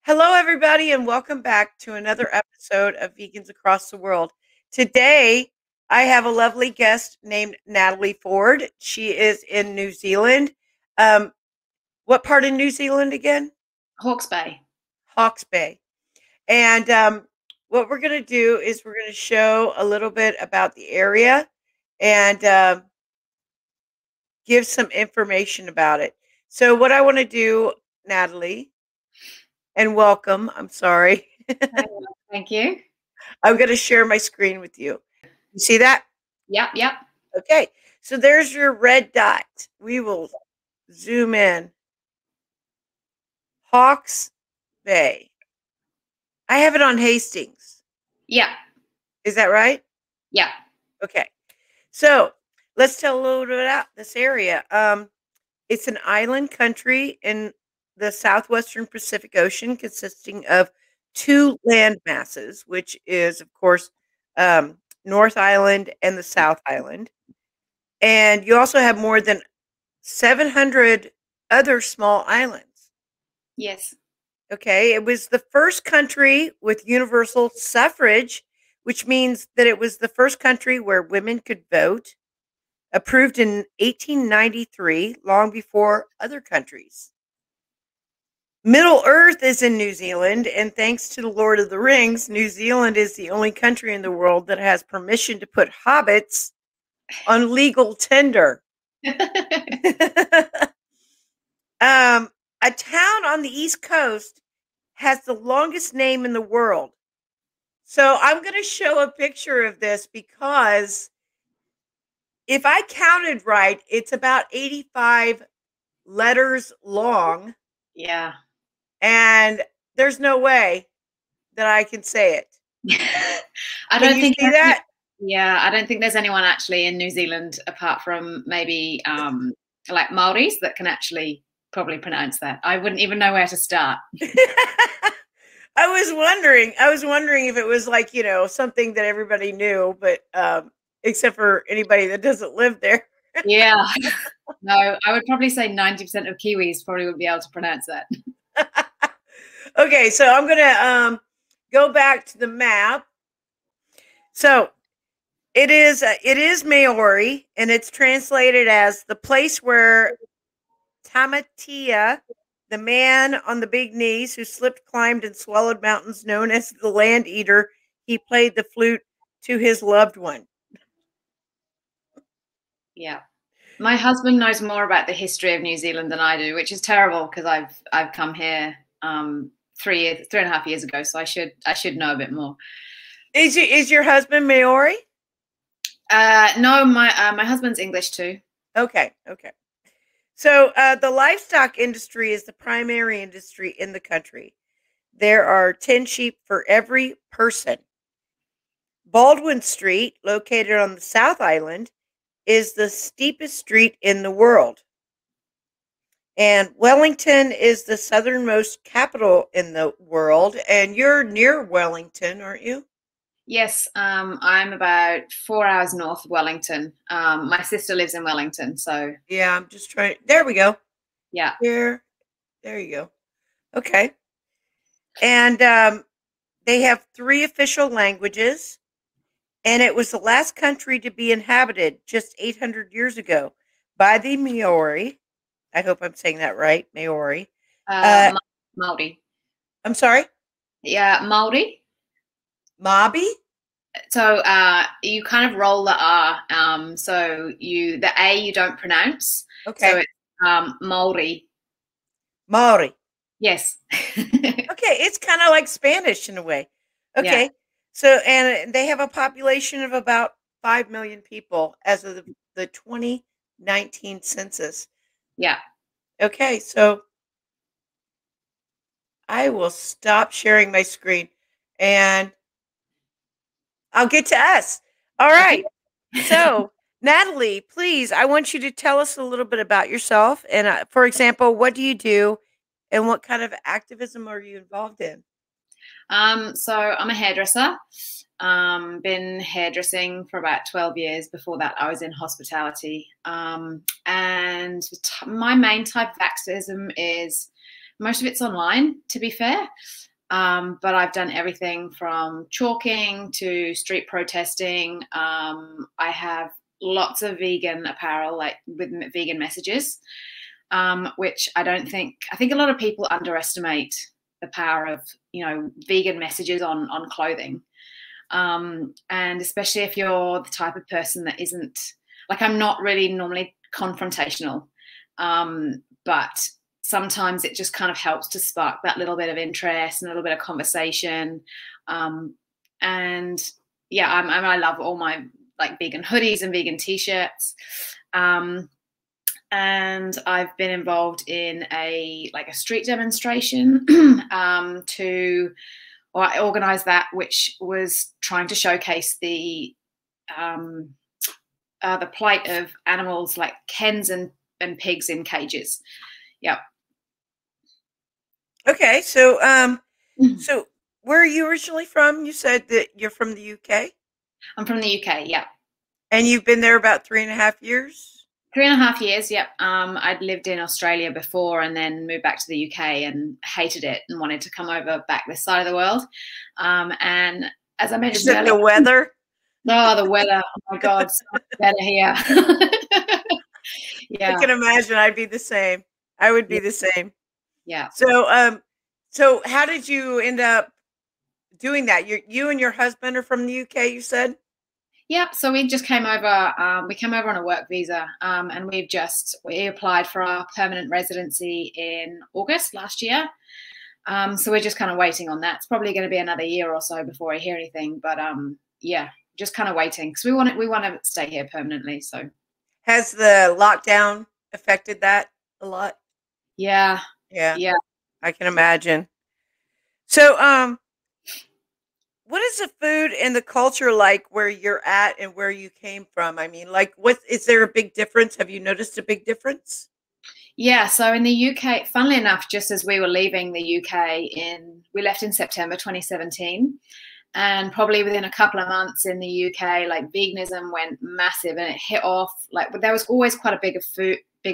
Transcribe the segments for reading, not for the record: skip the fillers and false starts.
Hello, everybody, and welcome back to another episode of Vegans Across the World. Today, I have a lovely guest named Natalie Ford. She is in New Zealand. What part of New Zealand again? Hawke's Bay. Hawke's Bay. And what we're going to do is we're going to show a little bit about the area and give some information about it. So what I want to do, Natalie, and welcome. I'm sorry. Thank you. I'm going to share my screen with you. You see that? Yep. Okay. So there's your red dot. We will zoom in. Hawke's Bay. I have it on Hastings. Yeah. Is that right? Yeah. Okay. So let's tell a little bit about this area. It's an island country in the southwestern Pacific Ocean consisting of two land masses, which is, of course, North Island and the South Island. And you also have more than 700 other small islands. Yes. Okay. It was the first country with universal suffrage, which means that it was the first country where women could vote, approved in 1893, long before other countries. Middle Earth is in New Zealand, and thanks to the Lord of the Rings, New Zealand is the only country in the world that has permission to put hobbits on legal tender. A town on the East Coast has the longest name in the world. So I'm going to show a picture of this because if I counted right, it's about 85 letters long. Yeah. And there's no way that I can say it. I don't think see that. Yeah, I don't think there's anyone actually in New Zealand apart from maybe like Maoris that can actually probably pronounce that. I wouldn't even know where to start. I was wondering if it was like, something that everybody knew, but except for anybody that doesn't live there. Yeah. No, I would probably say 90% of Kiwis probably would be able to pronounce that. Okay, so I'm going to go back to the map. So it is Maori, and it's translated as the place where Tamatea, the man on the big knees who slipped, climbed, and swallowed mountains, known as the land eater, he played the flute to his loved one. Yeah. My husband knows more about the history of New Zealand than I do, which is terrible because I've come here 3.5 years ago, so I should know a bit more. Is your husband Maori? No, my husband's English too. Okay. So the livestock industry is the primary industry in the country. There are 10 sheep for every person. Baldwin Street, located on the South Island, is the steepest street in the world. And Wellington is the southernmost capital in the world. And you're near Wellington, aren't you? Yes, I'm about 4 hours north of Wellington. My sister lives in Wellington, so yeah, I'm just trying. There we go. Yeah, there you go. Okay, and they have 3 official languages, and it was the last country to be inhabited just 800 years ago by the Maori. I hope I'm saying that right, Maori. Maori. I'm sorry. Yeah, Maori. Mabi? So you kind of roll the R. So the A you don't pronounce. Okay. So it's Maori. Maori. Yes. Okay, it's kind of like Spanish in a way. Okay. Yeah. So, and they have a population of about 5 million people as of the 2019 census. Yeah. Okay, so I will stop sharing my screen and I'll get to us. All right. Okay. So, Natalie, please, I want you to tell us a little bit about yourself. And for example, what do you do and what kind of activism are you involved in? So I'm a hairdresser. Been hairdressing for about 12 years. Before that, I was in hospitality. And my main type of activism is Most of it's online, to be fair. But I've done everything from chalking to street protesting. I have lots of vegan apparel, like with vegan messages, which I think a lot of people underestimate the power of, vegan messages on clothing. And especially if you're the type of person that isn't, like, I'm not really normally confrontational, but sometimes it just kind of helps to spark that little bit of interest and a little bit of conversation. And yeah, I love all my like vegan hoodies and vegan t-shirts. And I've been involved in a street demonstration I organised that, which was trying to showcase the plight of animals like hens and pigs in cages. Yep. Okay, so so where are you originally from? You said that you're from the UK? I'm from the UK, yeah. And you've been there about 3.5 years? 3.5 years, yep. I'd lived in Australia before and then moved back to the UK and hated it and wanted to come over back this side of the world. And as I mentioned earlier, the weather? Oh, the weather. Oh my God, so much better here. Yeah. I can imagine I'd be the same. I would be the same. Yeah. So how did you end up doing that? You and your husband are from the UK, you said? Yeah, so we just came over. We came over on a work visa, and we applied for our permanent residency in August last year. So we're just kind of waiting on that. It's probably going to be another year or so before I hear anything. But yeah, just kind of waiting because we want to stay here permanently. So has the lockdown affected that a lot? Yeah. I can imagine. So, what is the food and the culture like where you're at and where you came from? I mean, like, is there a big difference? Have you noticed a big difference? Yeah, so in the UK, funnily enough, just as we were leaving the UK we left in September 2017, and probably within a couple of months in the UK, like veganism went massive and it hit off. Like there was always quite a big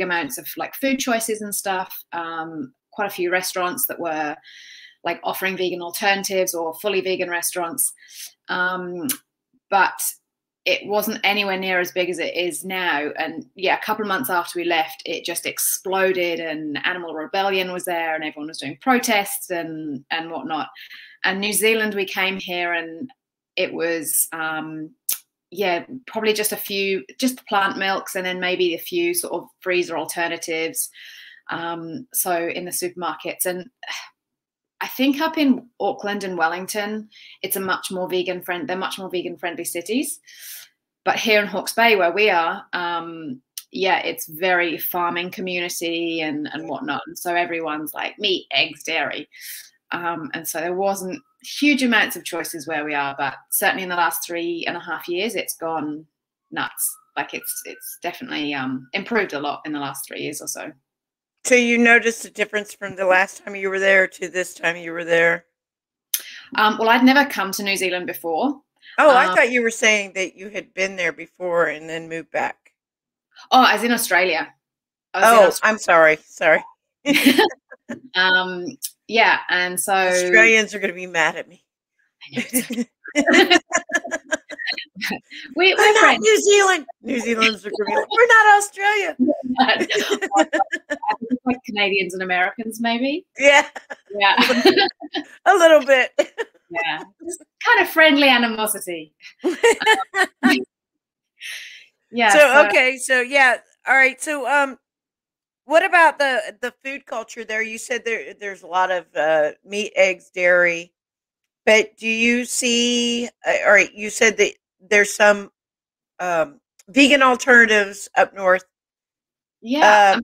amounts of like food choices and stuff. Quite a few restaurants that were like offering vegan alternatives or fully vegan restaurants. But it wasn't anywhere near as big as it is now. And yeah, a couple of months after we left, it just exploded and animal rebellion was there and everyone was doing protests and whatnot. And New Zealand, we came here and it was, probably just plant milks and then maybe a few sort of freezer alternatives. So in the supermarkets. And I think up in Auckland and Wellington, it's they're much more vegan friendly cities. But here in Hawke's Bay, where we are, it's very farming community and whatnot. And so everyone's like meat, eggs, dairy. And so there wasn't huge amounts of choices where we are, but certainly in the last 3.5 years, it's gone nuts. Like it's definitely improved a lot in the last 3 years or so. So you noticed a difference from the last time you were there to this time you were there? Well, I'd never come to New Zealand before. Oh, I thought you were saying that you had been there before and then moved back. Oh, as in Australia. I'm sorry. Yeah, and so Australians are going to be mad at me. We're not New Zealand. New Zealanders are going to be like, we're not Australia. Like Canadians and Americans, maybe. Yeah. A little bit. Yeah, just kind of friendly animosity. Yeah. So okay, so yeah, all right. So what about the food culture there? You said there's a lot of meat, eggs, dairy, but do you see? All right, you said that there's some vegan alternatives up north. Yeah.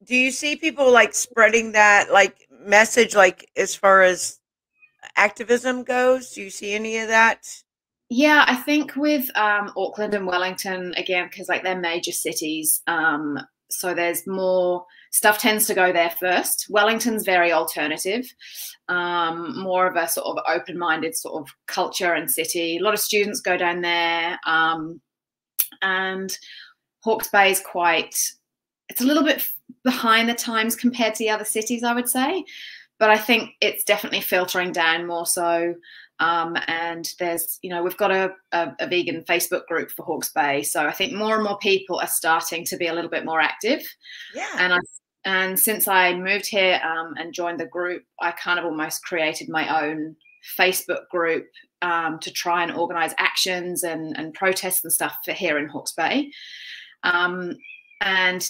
Do you see people like spreading that like message, like as far as activism goes? Do you see any of that? Yeah, I think with Auckland and Wellington, again, because like they're major cities, so there's more stuff tends to go there first. Wellington's very alternative, more of a sort of open-minded sort of culture and city. A lot of students go down there, and Hawke's Bay is quite it's a little bit behind the times compared to the other cities, I would say. But I think it's definitely filtering down more so. And there's, we've got a vegan Facebook group for Hawke's Bay. So I think more and more people are starting to be a little bit more active. Yeah. And since I moved here and joined the group, I kind of almost created my own Facebook group to try and organize actions and protests and stuff for here in Hawke's Bay. And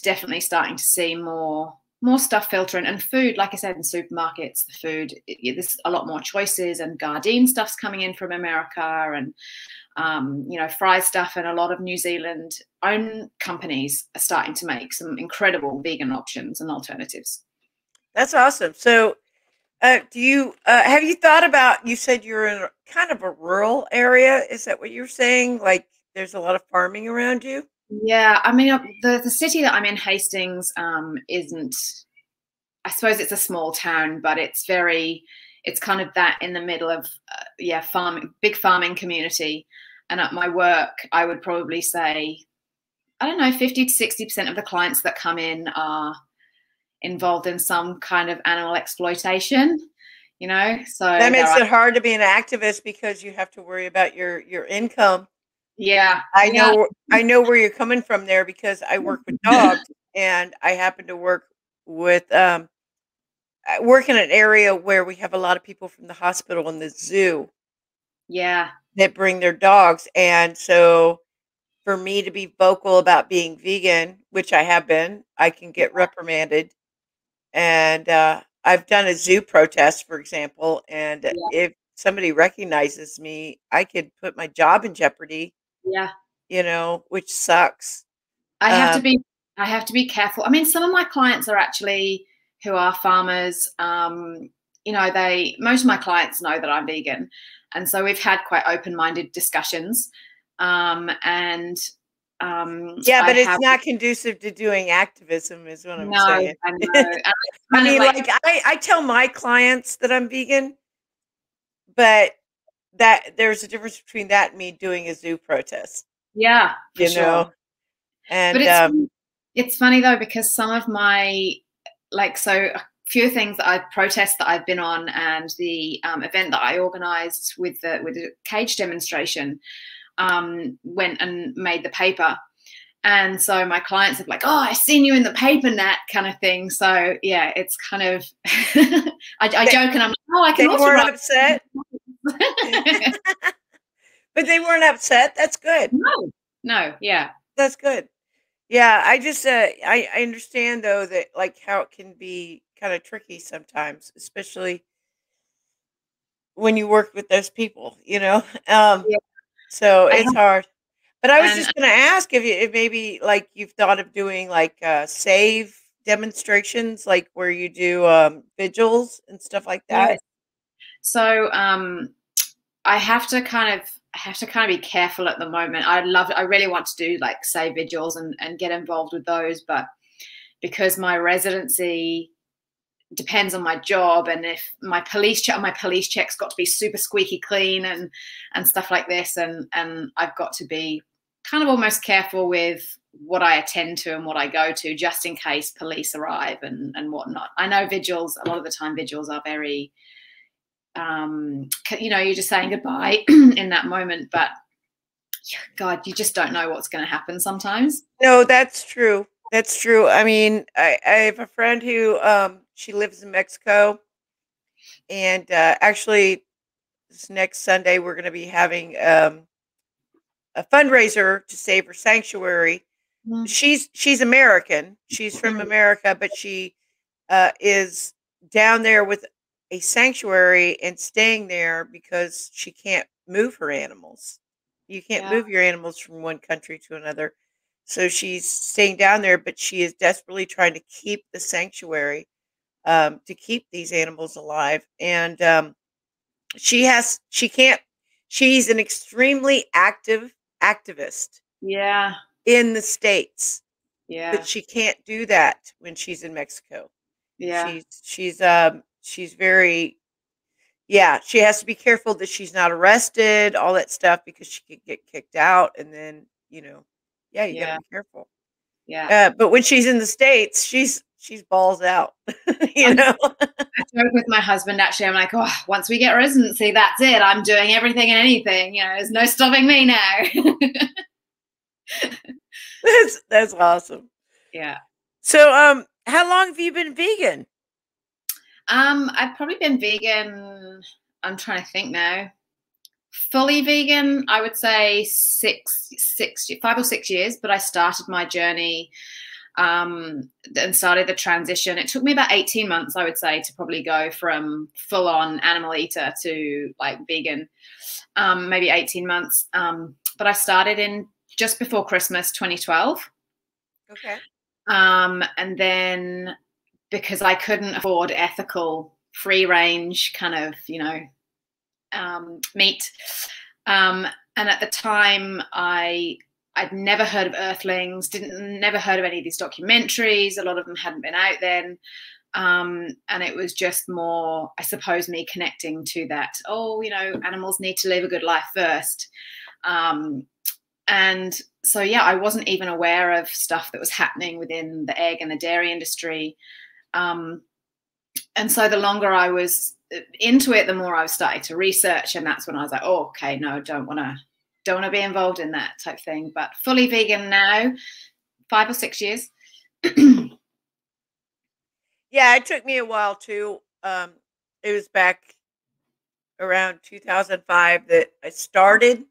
definitely starting to see more stuff filtering, and food, like I said, in supermarkets, the food, there's a lot more choices, and Gardein stuff's coming in from America, and Fry stuff, and a lot of New Zealand own companies are starting to make some incredible vegan options and alternatives. That's awesome. So do you have you thought about, you said you're in kind of a rural area, is that what you're saying, like there's a lot of farming around you? Yeah, I mean, the city that I'm in, Hastings, isn't, I suppose it's a small town, but it's kind of that in the middle of, big farming community. And at my work, I would probably say, I don't know, 50 to 60% of the clients that come in are involved in some kind of animal exploitation, so That makes it hard to be an activist because you have to worry about your income. Yeah. I know where you're coming from there, because I work with dogs, and I happen to work with I work in an area where we have a lot of people from the hospital and the zoo. Yeah. That bring their dogs, and so for me to be vocal about being vegan, which I have been, I can get reprimanded. And I've done a zoo protest, for example, and if somebody recognizes me, I could put my job in jeopardy. Yeah. Which sucks. I have to be careful. I mean, some of my clients are actually, who are farmers, most of my clients know that I'm vegan. And so we've had quite open-minded discussions. But it's not conducive to doing activism, is what I'm saying. I know. I mean, I tell my clients that I'm vegan, but that there's a difference between that and me doing a zoo protest. Yeah, for sure. And but it's funny though, because some of my, a few things that I've protest that I've been on, and the event that I organized with the cage demonstration, went and made the paper. And so my clients are like, "Oh, I seen you in the paper, Nat," kind of thing. So yeah, it's kind of, I joke and I'm like, "Oh, I can they also weren't upset." But they weren't upset. That's good. No, yeah. That's good. Yeah, I just I understand though that, like, how it can be kind of tricky sometimes, especially when you work with those people, so it's hard. But I was just going to ask if maybe, like, you've thought of doing like save demonstrations, like where you do vigils and stuff like that. Yes. So I have to kind of be careful at the moment. I really want to do like save vigils and get involved with those, but because my residency depends on my job, and if my police check's got to be super squeaky clean and stuff like this, and I've got to be kind of almost careful with what I attend to and what I go to, just in case police arrive and whatnot. I know vigils, a lot of the time vigils are very, you're just saying goodbye in that moment, but God, you just don't know what's going to happen sometimes. No, that's true. That's true. I mean, I have a friend who she lives in Mexico, and actually this next Sunday we're going to be having a fundraiser to save her sanctuary. Mm. She's American. She's from America, but she is down there with a sanctuary and staying there because she can't move her animals. You can't move your animals from one country to another. So she's staying down there, but she is desperately trying to keep the sanctuary, to keep these animals alive. And she's an extremely activist. Yeah. In the States. Yeah. But she can't do that when she's in Mexico. Yeah. She's very, she has to be careful that she's not arrested, all that stuff, because she could get kicked out, and then, you gotta be careful. Yeah. But when she's in the States, she's balls out, I you know. joke with my husband, actually. I'm like, oh, once we get residency, that's it. I'm doing everything and anything. You know, there's no stopping me now. That's awesome. Yeah. So, how long have you been vegan? I've probably been vegan, I'm trying to think now. Fully vegan, I would say 5 or 6 years, but I started my journey and started the transition. It took me about 18 months, I would say, to probably go from full on animal eater to like vegan, maybe 18 months. But I started in just before Christmas 2012. Okay. And then because I couldn't afford ethical, free range kind of, meat. And at the time, I'd never heard of Earthlings, never heard of any of these documentaries. A lot of them hadn't been out then. And it was just more, I suppose, me connecting to that. Oh, animals need to live a good life first. And so, yeah, I wasn't even aware of stuff that was happening within the egg and the dairy industry. And so the longer I was into it, the more I was starting to research. And that's when I was like, oh, okay, no, don't want to be involved in that type thing. But fully vegan now, 5 or 6 years. Yeah, it took me a while too. It was back around 2005 that I started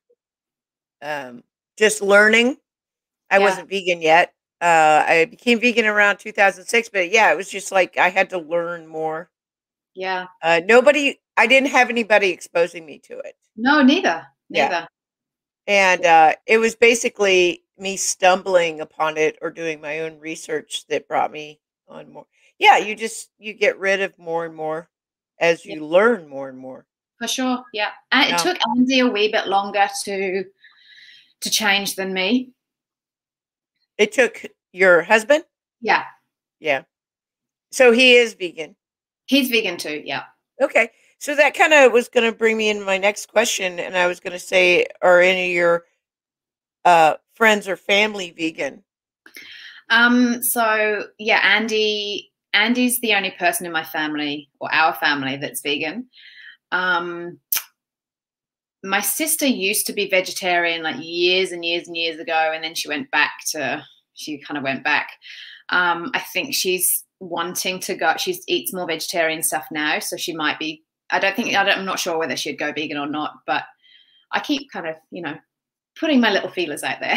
just learning. I Yeah. wasn't vegan yet. I became vegan around 2006, but yeah, it was just like I had to learn more. Yeah. I didn't have anybody exposing me to it. No, neither. Yeah. Neither. And it was basically me stumbling upon it or doing my own research that brought me on more. Yeah, you get rid of more and more as Yeah, you learn more and more. for sure. Yeah. And it Yeah. took Andy a wee bit longer to change than me. It took your husband? Yeah. Yeah. So he is vegan. He's vegan too. Yeah. Okay. So that kind of was going to bring me into my next question, and I was going to say, are any of your friends or family vegan? So yeah, Andy's the only person in my family or our family that's vegan. My sister used to be vegetarian like years and years and years ago, and then she kind of went back. I think she's wanting to go, she eats more vegetarian stuff now, so she might be, I'm not sure whether she'd go vegan or not, but I keep kind of, putting my little feelers out there.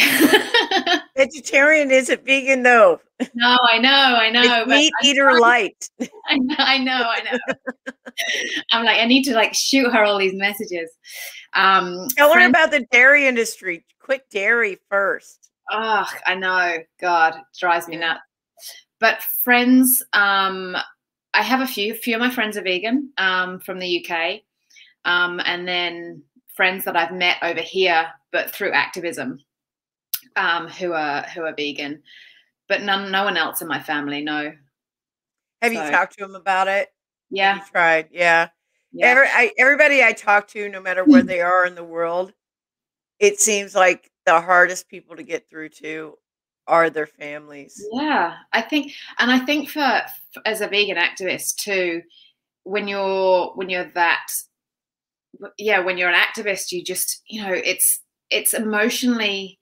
Vegetarian isn't vegan though. No, I know, It's but meat eater light. I know. I'm like, I need to like shoot her all these messages. Tell her about the dairy industry. Quit dairy first. Oh, I know. God, it drives me nuts. But friends, I have a few of my friends are vegan from the UK. And then friends that I've met over here, but through Activism, who are vegan. But no one else in my family, no. Have you talked to them about it? Yeah. Have you tried? Yeah. Everybody I talk to, no matter where they are in the world, it seems like the hardest people to get through to are their families. Yeah, I think for as a vegan activist too, when you're that, when you're an activist, you just, it's emotionally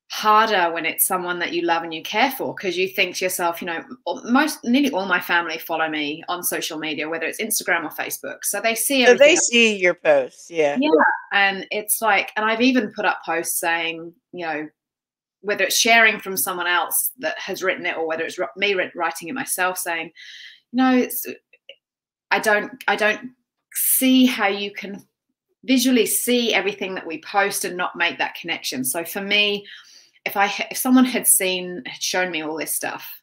harder when it's someone that you love and you care for, because you think to yourself, nearly all my family follow me on social media, whether it's Instagram or Facebook, so they see everything. So they see your posts. Yeah. And it's like, and I've even put up posts saying, whether it's sharing from someone else that has written it or whether it's me writing it myself, saying, I don't see how you can visually see everything that we post and not make that connection. So for me, if someone had shown me all this stuff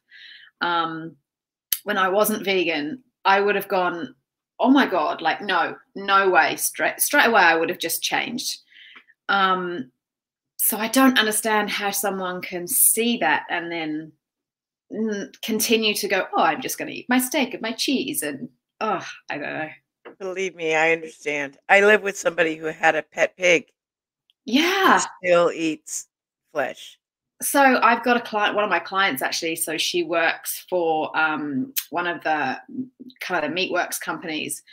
when I wasn't vegan, I would have gone, oh my God, like, no way. Straight away, I would have just changed. So I don't understand how someone can see that and then continue to go, oh, I'm just going to eat my steak and my cheese. And, I don't know. Believe me, I understand. I live with somebody who had a pet pig. Yeah. He still eats flesh. So I've got a client, one of my clients actually. So she works for one of the kind of the meatworks companies,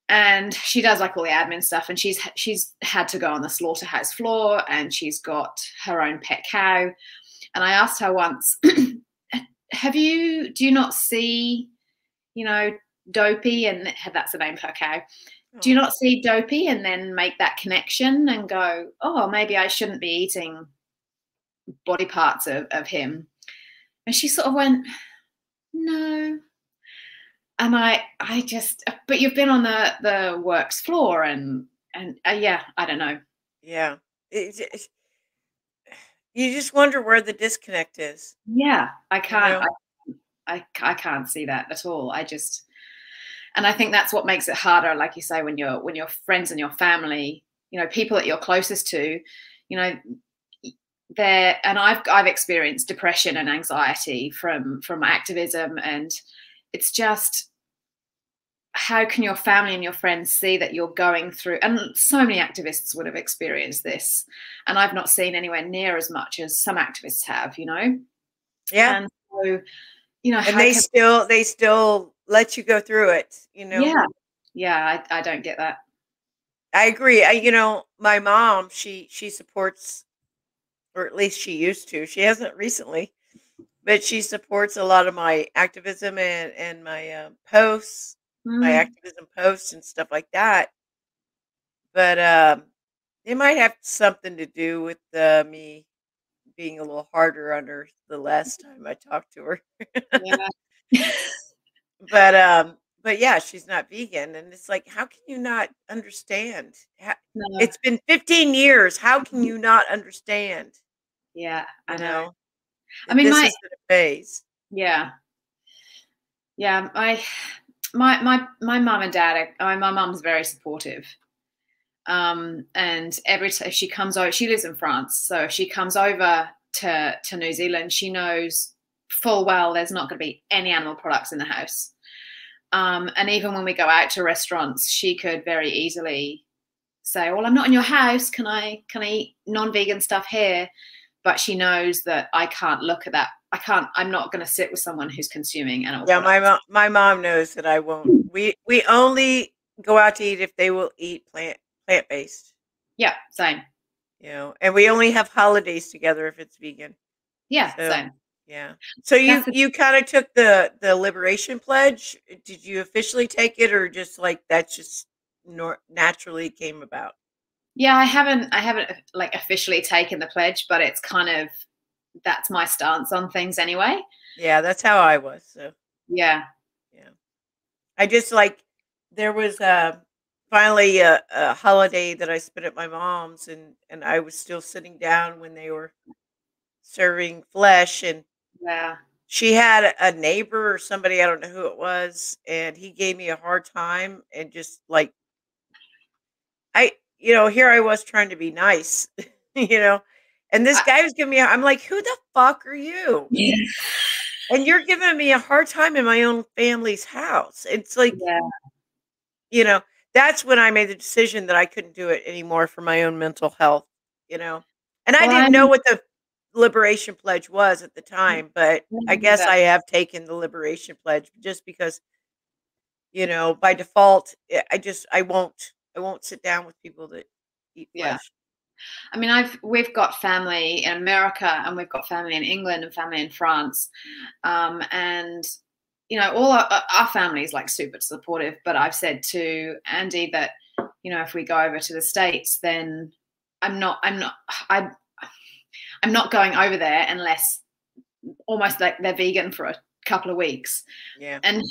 and she does like all the admin stuff. And she's had to go on the slaughterhouse floor, and she's got her own pet cow. And I asked her once, do you not see, Dopey, and that's the name of her cow. Do you Oh, not see Dopey and then make that connection and go, oh, maybe I shouldn't be eating body parts of him? And she sort of went, no. And I just, but you've been on the works floor, and yeah, I don't know. yeah. You just wonder where the disconnect is, Yeah, I you can't, know? I can't see that at all. And I think that's what makes it harder, like you say, when your friends and your family, people that you're closest to, you know, and I've experienced depression and anxiety from activism, and it's just, how can your family and your friends see that you're going through, and so many activists would have experienced this, and I've not seen anywhere near as much as some activists have, Yeah. and so, And how can, they still let you go through it, you know? yeah, yeah, I don't get that. I agree. My mom, she supports, or at least she used to. She hasn't recently, but she supports a lot of my activism and my posts, my Mm, activism posts and stuff like that. But it might have something to do with me being a little harder on her the last time I talked to her. yeah. But yeah, she's not vegan, and it's like, how can you not understand? No. It's been 15 years. How can you not understand? Yeah, I You know. know I that mean, this isn't a phase. yeah, yeah. My mum and dad. My mum's very supportive. And every time she comes over, she lives in France, so if she comes over to New Zealand, she knows full well there's not going to be any animal products in the house. And even when we go out to restaurants, she could very easily say, "Well, I'm not in your house. Can I eat non-vegan stuff here?" But she knows that I can't look at that. I can't. I'm not going to sit with someone who's consuming animal Yeah, products. my mom knows that I won't. We only go out to eat if they will eat plant based. Yeah, same. And we only have holidays together if it's vegan. Yeah, So, same. yeah. So That's you the you kind of took the liberation pledge. Did you officially take it, or just like that's just naturally came about? Yeah, I haven't like officially taken the pledge, but it's kind of, that's my stance on things anyway. Yeah, that's how I was. So, Yeah. yeah. I just like there was finally a holiday that I spent at my mom's, and I was still sitting down when they were serving flesh, and Yeah. she had a neighbor or somebody, I don't know who it was, and he gave me a hard time, and just like here I was trying to be nice, you know, and this I, guy was giving me I'm like, "Who the fuck are you? yeah. And you're giving me a hard time in my own family's house." It's like, Yeah. you know, that's when I made the decision that I couldn't do it anymore for my own mental health, you know. And I Well, didn't know what the Liberation Pledge was at the time, but I I never knew guess that. I have taken the Liberation Pledge just because, by default, I won't sit down with people that eat Yeah. flesh. I mean, we've got family in America, and we've got family in England, and family in France, and all our family is like super supportive. But I've said to Andy that, if we go over to the States, then I'm not I'm not I I'm not going over there unless almost like they're vegan for a couple of weeks. Yeah. And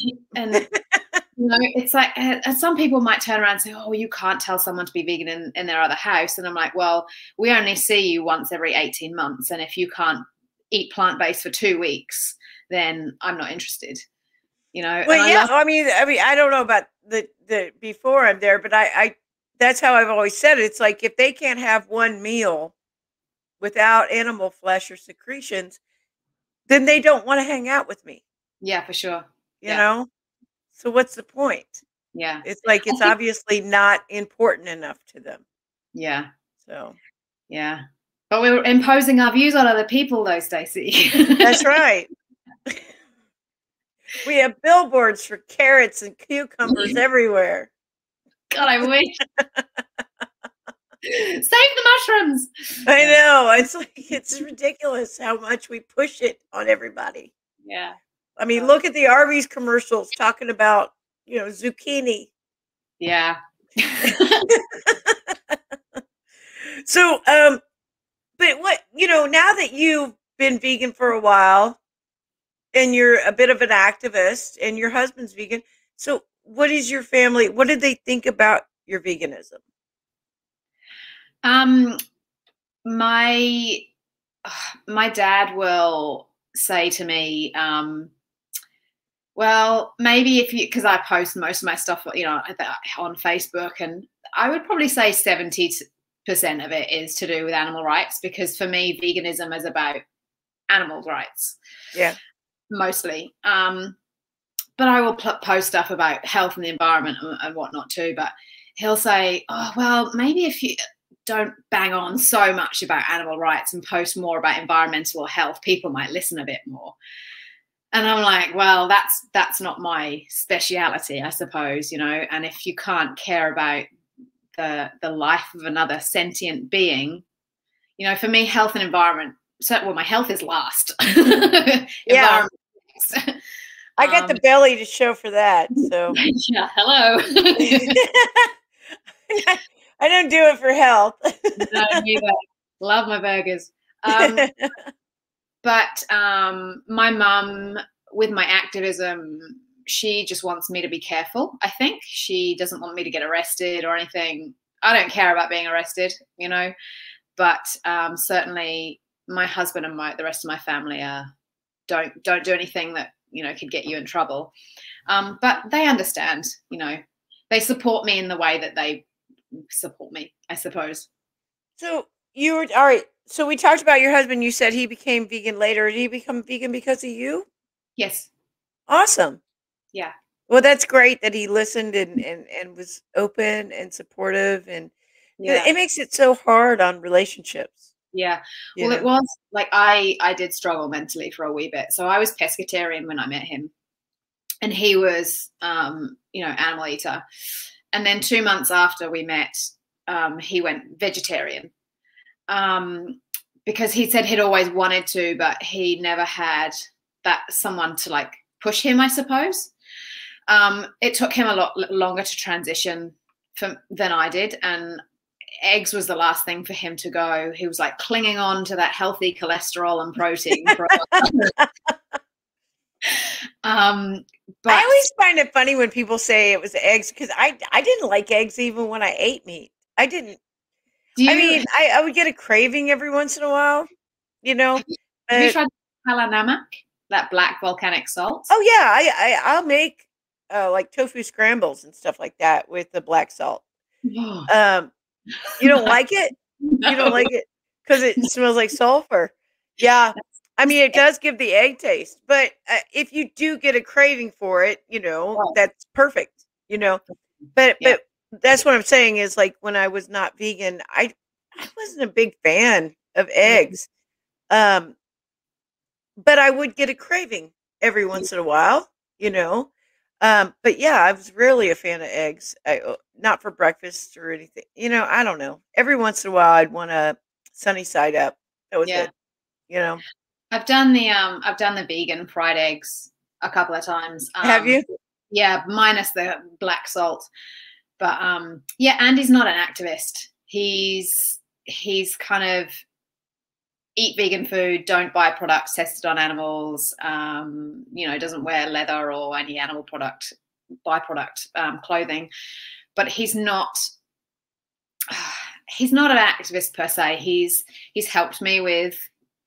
it's like, some people might turn around and say, "Oh, you can't tell someone to be vegan in their other house." And I'm like, well, we only see you once every 18 months. And if you can't eat plant-based for 2 weeks, then I'm not interested, Well, and I yeah, love, I mean, I don't know about the before I'm there, but I that's how I've always said it. It's like if they can't have one meal without animal flesh or secretions, then they don't want to hang out with me, yeah, for sure. you Yeah. know? So what's the point? Yeah. It's like I it's think, obviously not important enough to them. yeah. So, Yeah. But we were imposing our views on other people, though, Stacey. That's right. We have billboards for carrots and cucumbers everywhere. God, I wish. Save the mushrooms. I know. It's like, it's ridiculous how much we push it on everybody. Yeah. I mean, look at the Arby's commercials talking about, zucchini. Yeah. So, but now that you've been vegan for a while and you're a bit of an activist and your husband's vegan, so what did they think about your veganism? My dad will say to me, well, maybe because I post most of my stuff, on Facebook, and I would probably say 70% of it is to do with animal rights, because for me, veganism is about animal rights. Yeah. Mostly. But I will post stuff about health and the environment and whatnot too. But he'll say, oh, well, maybe if you don't bang on so much about animal rights and post more about environmental or health, people might listen a bit more. And I'm like, well, that's not my speciality, I suppose, and if you can't care about the life of another sentient being, for me, health and environment, my health is last. Yeah. I got the belly to show for that. So yeah, hello. I don't do it for health. No, neither. Love my burgers. But my mum, with my activism, she just wants me to be careful, I think. She doesn't want me to get arrested or anything. I don't care about being arrested, but certainly my husband and the rest of my family don't do anything that could get you in trouble. But they understand. They support me in the way that they support me, I suppose. So you were all right. So we talked about your husband. You said he became vegan later. Did he become vegan because of you? Yes. Awesome. Yeah. Well, that's great that he listened and was open and supportive, and it makes it so hard on relationships. Yeah. Well, it was like I did struggle mentally for a wee bit. So I was pescatarian when I met him, and he was animal eater. And then 2 months after we met, he went vegetarian. Because he said he'd always wanted to, but he never had someone to push him, I suppose. It took him a lot longer to transition than I did, and eggs was the last thing for him to go. He was clinging on to that healthy cholesterol and protein. But I always find it funny when people say it was eggs, because I didn't like eggs even when I ate meat. I didn't. I would get a craving every once in a while, Have you tried kala namak, that black volcanic salt? Oh yeah, I'll make tofu scrambles and stuff like that with the black salt. You don't like it? No. You don't like it because it smells like sulfur. Yeah. I mean, it does give the egg taste, but if you do get a craving for it, that's perfect, but that's what I'm saying is, when I was not vegan, I wasn't a big fan of eggs. But I would get a craving every once in a while, but yeah, I was really a fan of eggs. Not for breakfast or anything, I don't know. Every once in a while I'd want a sunny side up. That was it, I've done the vegan fried eggs a couple of times. Have you? Yeah, minus the black salt. But Andy's not an activist. He's kind of eat vegan food, don't buy products tested on animals, doesn't wear leather or any animal byproduct clothing. But he's not an activist per se. He's helped me with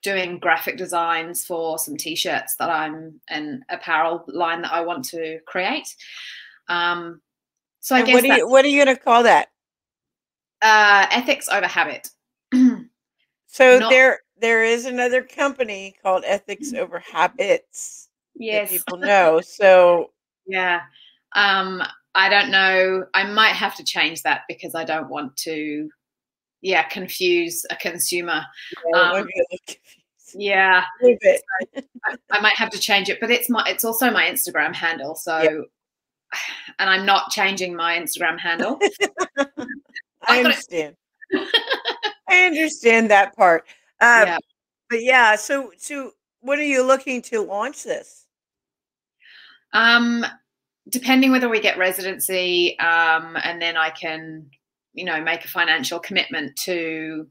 doing graphic designs for some t-shirts that an apparel line that I want to create. So I guess what are you going to call that? Ethics over habit. So there is another company called Ethics Over Habits. Yes, that people know. So yeah, I don't know. I might have to change that because I don't want to confuse a consumer. Yeah, might be a little confused. Yeah, A little bit. so I might have to change it, but it's also my Instagram handle. So, Yeah. and I'm not changing my Instagram handle. I I got understand. it. I understand that part. Uh, Yeah. but yeah, so when are you looking to launch this? Um, Depending whether we get residency, and then I can, make a financial commitment to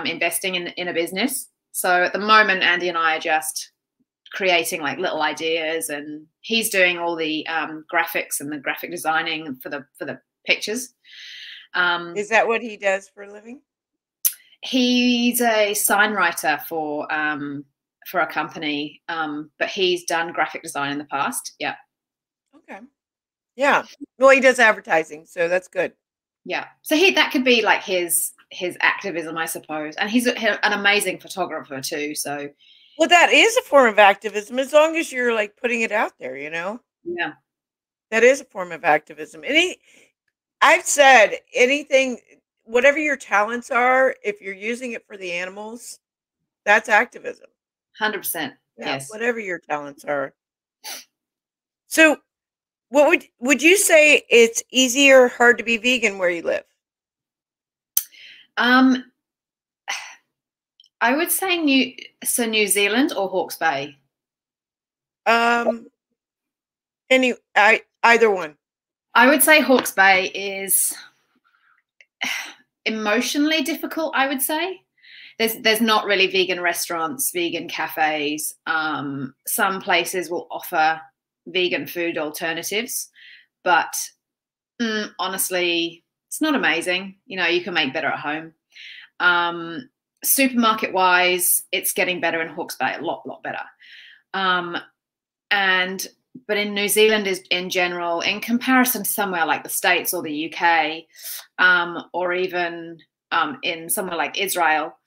investing in a business. So at the moment, Andy and I are just creating like little ideas, and he's doing all the graphics and the graphic designing for the pictures. Is that what he does for a living? He's a sign writer for a company, but he's done graphic design in the past. Yeah. Okay. Yeah. Well, he does advertising, so that's good. Yeah. So that could be like his activism, I suppose. And he's an amazing photographer too. So Well, that is a form of activism as long as you're like putting it out there, you know? yeah. That is a form of activism. I've said anything, whatever your talents are, if you're using it for the animals, that's activism. 100%. Yeah, Yes. whatever your talents are. So, what would you say it's easier or hard to be vegan where you live? Um, I would say New Zealand or Hawke's Bay. Um, either one. I would say Hawke's Bay is emotionally difficult, I would say. There's not really vegan restaurants, vegan cafes. Some places will offer vegan food alternatives, but honestly, it's not amazing. You can make better at home. Supermarket wise, it's getting better in Hawke's Bay, a lot better. But in New Zealand is in general, in comparison to somewhere like the States or the UK, or even in somewhere like Israel,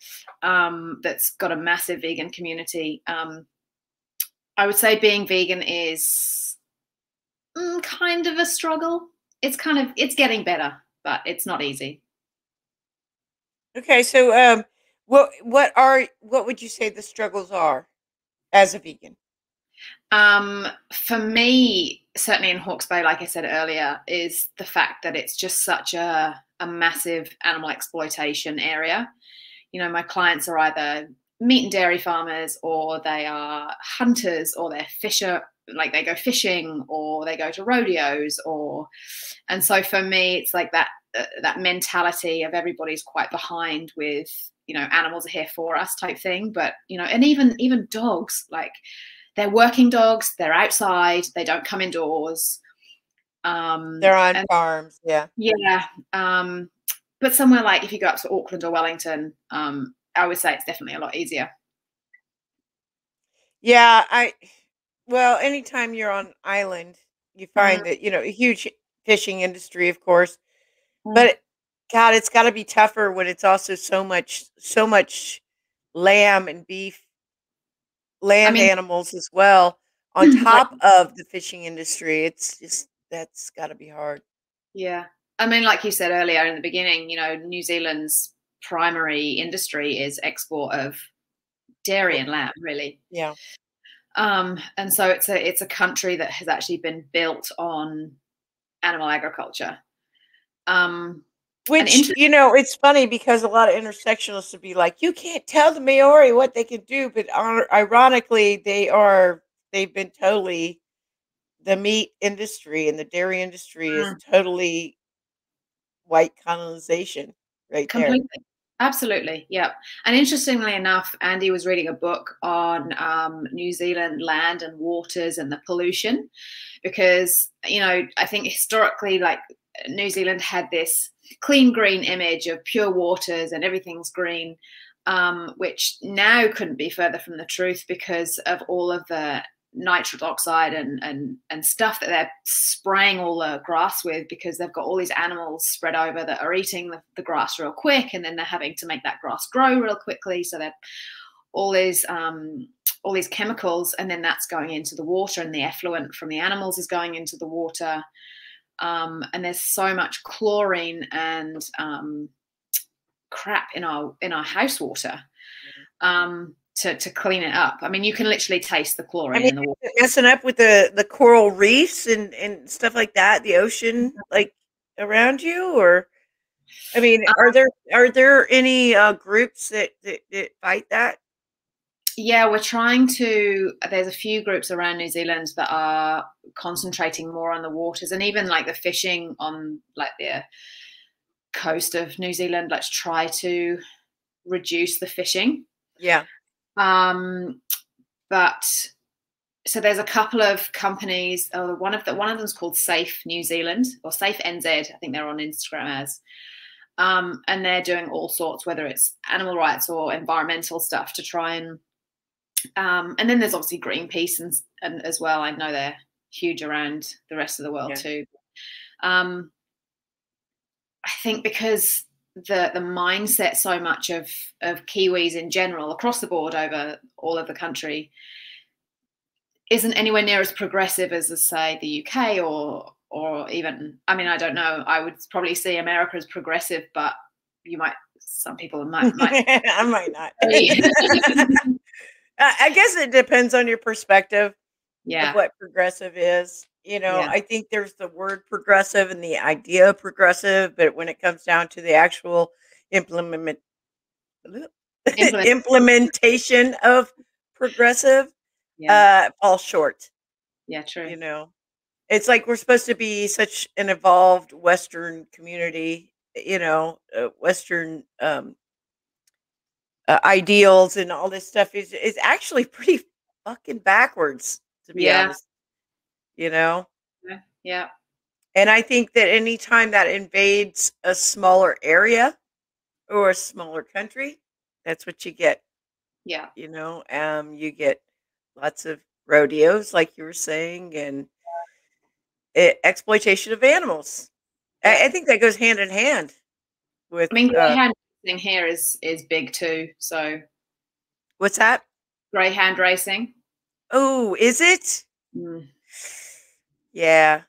that's got a massive vegan community, I would say being vegan is kind of a struggle. It's getting better, but it's not easy. Okay, so what would you say the struggles are as a vegan? For me, certainly in Hawke's Bay, like I said earlier, is the fact that it's just such a massive animal exploitation area. My clients are either meat and dairy farmers, or they are hunters, or they're fisher, like they go fishing, or they go to rodeos, and so for me, it's like that mentality of everybody's quite behind with, animals are here for us type thing. But, and even dogs, like, they're working dogs, they're outside, they don't come indoors. They're on farms, yeah. Yeah. But somewhere like if you go up to Auckland or Wellington, I would say it's definitely a lot easier. Yeah, well, anytime you're on island, you find that, a huge fishing industry, of course, but God, it's got to be tougher when it's also so much lamb and beef, I land mean, animals as well, on like, top of the fishing industry. It's just that's got to be hard. yeah. I mean, like you said earlier in the beginning, New Zealand's primary industry is export of dairy Well, and lamb, really. yeah. And so it's a country that has actually been built on animal agriculture. Which, it's funny because a lot of intersectionalists would be like, you can't tell the Maori what they can do, but ironically, they've been totally, the meat industry and the dairy industry is totally white colonization right there. Completely. Absolutely. Yeah. And interestingly enough, Andy was reading a book on New Zealand land and waters and the pollution, because, I think historically, like, New Zealand had this clean green image of pure waters and everything's green, which now couldn't be further from the truth because of all of the nitrous oxide and stuff that they're spraying all the grass with, because they've got all these animals spread over that are eating the grass real quick, and then they're having to make that grass grow real quickly. So they're all these chemicals, and then that's going into the water, and the effluent from the animals is going into the water. And there's so much chlorine and crap in our house water to clean it up. I mean, you can literally taste the chlorine in the water. Messing up with the coral reefs and stuff like that, the ocean like around you, or I mean, are there any groups that fight that? Yeah, we're trying to. There's a few groups around New Zealand that are concentrating more on the waters, and even like the fishing on like the coast of New Zealand. Let's try to reduce the fishing. Yeah. But so there's a couple of companies. One of them's called Safe New Zealand or Safe NZ. I think they're on Instagram as. And they're doing all sorts, whether it's animal rights or environmental stuff, to try and then there's obviously Greenpeace and as well. I know they're huge around the rest of the world too. I think because the mindset so much of Kiwis in general across the board over all of the country isn't anywhere near as progressive as say the UK or even, I mean, I don't know, I would probably see America as progressive, but some people might I might not. I guess it depends on your perspective of what progressive is. You know, I think there's the word progressive and the idea of progressive, but when it comes down to the actual implementation of progressive, falls short. Yeah, true. You know, it's like we're supposed to be such an evolved Western community, you know, Western ideals and all this stuff is actually pretty fucking backwards, to be honest. You know? Yeah. And I think that anytime that invades a smaller area or a smaller country, that's what you get. Yeah. You know, you get lots of rodeos, like you were saying, and exploitation of animals. I think that goes hand in hand with. I mean, greyhound racing here is big too. So, what's that? Greyhound racing. Oh, is it? Mm. Yeah.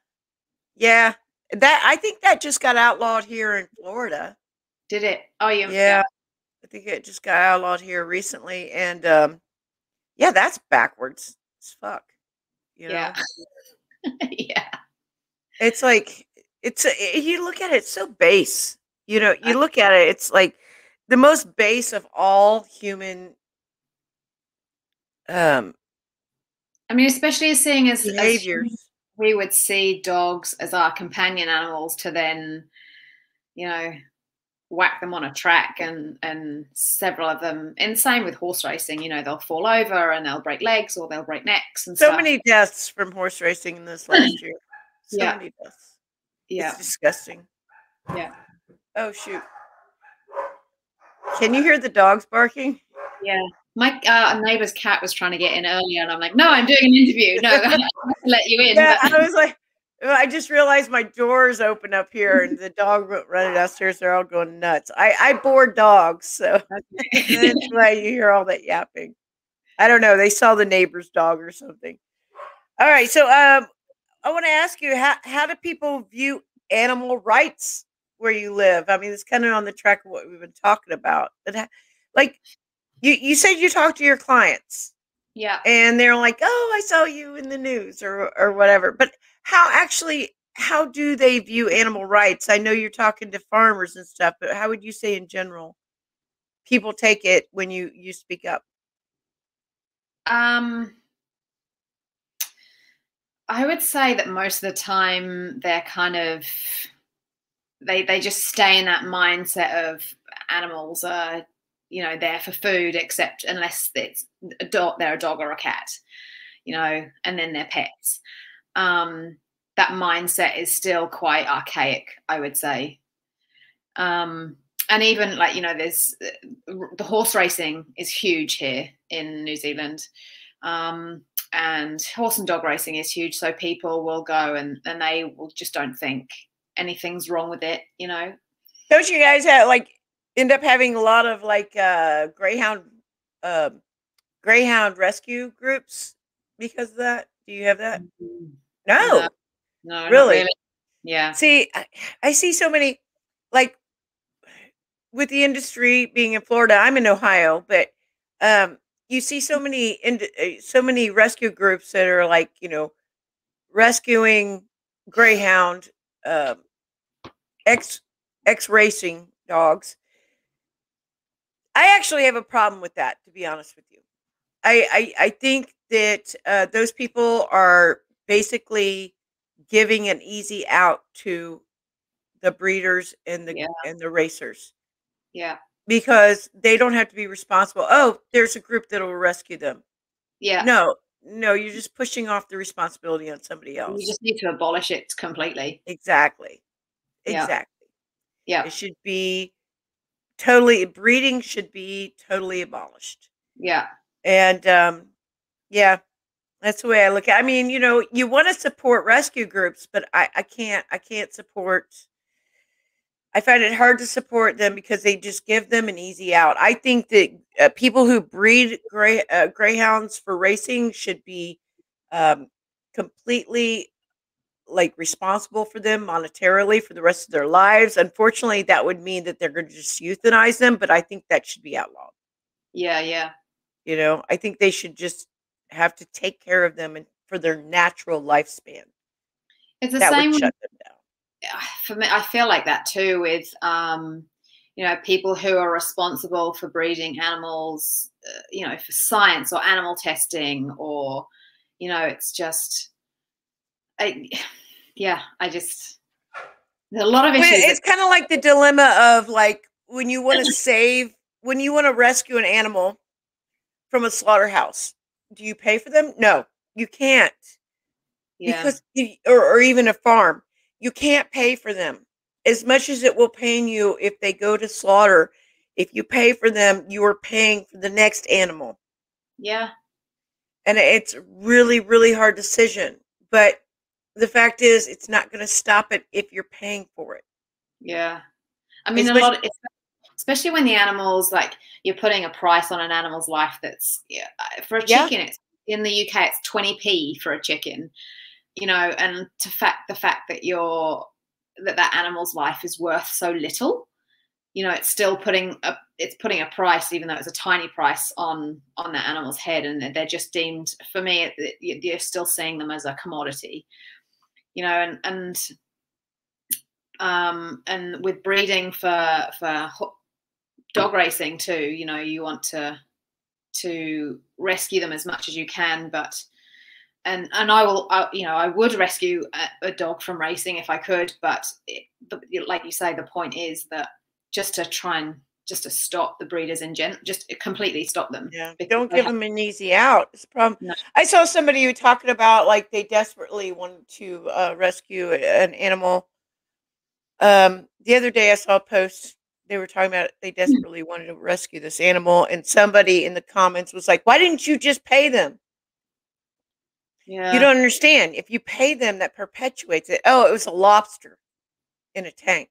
Yeah. That I think that just got outlawed here in Florida. Did it? Oh, yeah. I think it just got outlawed here recently, and yeah, that's backwards as fuck. You know? Yeah. It's like you look at it, it's so base. You know, you look at it, it's like the most base of all human. I mean, especially seeing as behaviors. We would see dogs as our companion animals to then, you know, whack them on a track and several of them, and same with horse racing, you know, they'll fall over and they'll break legs or they'll break necks and so many deaths from horse racing in this last year. So many deaths. Yeah. It's disgusting. Yeah. Oh, shoot. Can you hear the dogs barking? Yeah. My neighbor's cat was trying to get in earlier, and I'm like, no, I'm doing an interview. No, I have to let you in. Yeah, I was like, I just realized my door's open up here, and the dog running downstairs. They're all going nuts. I board dogs, so that's why you hear all that yapping. I don't know. They saw the neighbor's dog or something. All right, so I want to ask you, how do people view animal rights where you live? I mean, it's kind of on the track of what we've been talking about. But like, you said you talk to your clients. Yeah. And they're like, oh, I saw you in the news or whatever. But how do they view animal rights? I know you're talking to farmers and stuff, but how would you say in general people take it when you speak up? I would say that most of the time they're kind of, they just stay in that mindset of animals are, you know, there for food, except unless it's they're a dog or a cat, you know, and then they're pets. That mindset is still quite archaic, I would say. And even like, you know, there's the horse racing is huge here in New Zealand. And horse and dog racing is huge. So people will go and they will just don't think anything's wrong with it, you know. Don't you guys have end up having a lot of greyhound rescue groups because of that? Do you have that? No, really? Not really. Yeah. See, I see so many with the industry being in Florida, I'm in Ohio, but you see so many rescue groups that are like, rescuing greyhound, um, X X racing dogs. I actually have a problem with that, to be honest with you. I think that those people are basically giving an easy out to the breeders and Yeah. the racers Yeah. because they don't have to be responsible. Oh, there's a group that will rescue them. Yeah. No, no, you're just pushing off the responsibility on somebody You else. just need to abolish it completely. Exactly. Yeah. Exactly. Yeah. It should be totally breeding should be totally abolished. Yeah. And yeah, that's the way I look at it. I mean, you want to support rescue groups, but I can't support I find it hard to support them because they just give them an easy out. I think that people who breed greyhounds for racing should be um, completely like responsible for them monetarily for the rest of their lives. Unfortunately, that would mean that they're going to just euthanize them, but I think that should be outlawed. Yeah. Yeah. I think they should just have to take care of them and for their natural lifespan. It's the That would same with, shut them down. for me. I feel like that too with, people who are responsible for breeding animals, for science or animal testing, or, it's just, I, yeah, there's a lot of Well, issues that, it's kind of like the dilemma of like when you want to rescue an animal from a slaughterhouse, do you pay for them? No, you can't yeah, because or even a farm, you can't pay for them as much as it will pain you if they go to slaughter. If you pay for them, you are paying for the next animal, yeah, and it's really, really hard decision. But the fact is, it's not going to stop it if you're paying for it. yeah. I mean, As much, especially when the animals, like, you're putting a price on an animal's life that's, yeah, for a yeah, chicken, it's in the UK, it's 20p for a chicken, and the fact that that animal's life is worth so little, it's still putting a price, even though it's a tiny price, on that animal's head, and they're just deemed, for me, you're still seeing them as a commodity, and with breeding for dog racing too, you want to rescue them as much as you can, but and I would rescue a dog from racing if I could, but like you say, the point is that just to stop the breeders just completely stop them, yeah, because don't they give have them an easy out. It's a problem. no, I saw somebody who talking about like they desperately wanted to rescue an animal. The other day I saw a post. They were talking about they desperately wanted to rescue this animal, and somebody in the comments was like, "Why didn't you just pay them?" You yeah, don't understand. If you pay them, that perpetuates it. Oh, it was a lobster in a tank.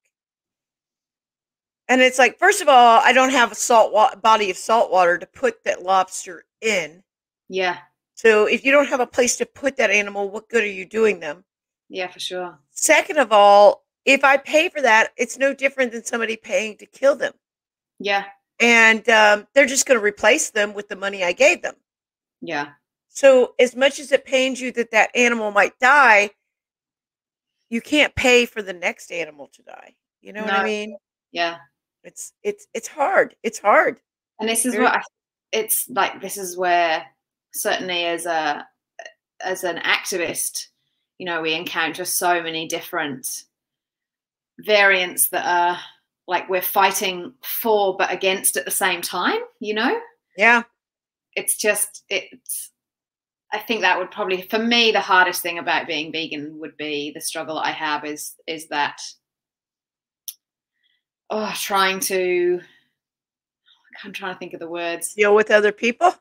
And it's like, first of all, I don't have a body of salt water to put that lobster in. yeah, So if you don't have a place to put that animal, what good are you doing them? yeah, for sure, Second of all, if I pay for that, it's no different than somebody paying to kill them. yeah, And they're just going to replace them with the money I gave them. yeah, So as much as it pains you that that animal might die, you can't pay for the next animal to die. You know what I no, mean? yeah. It's hard. It's hard. And this is Very, it's like, this is where, certainly as an activist, we encounter so many different variants that are like we're fighting for but against at the same time. yeah. It's I think that would probably, for me, the hardest thing about being vegan would be the struggle that I have is that, trying to, I'm trying to think of the words. Deal with other people.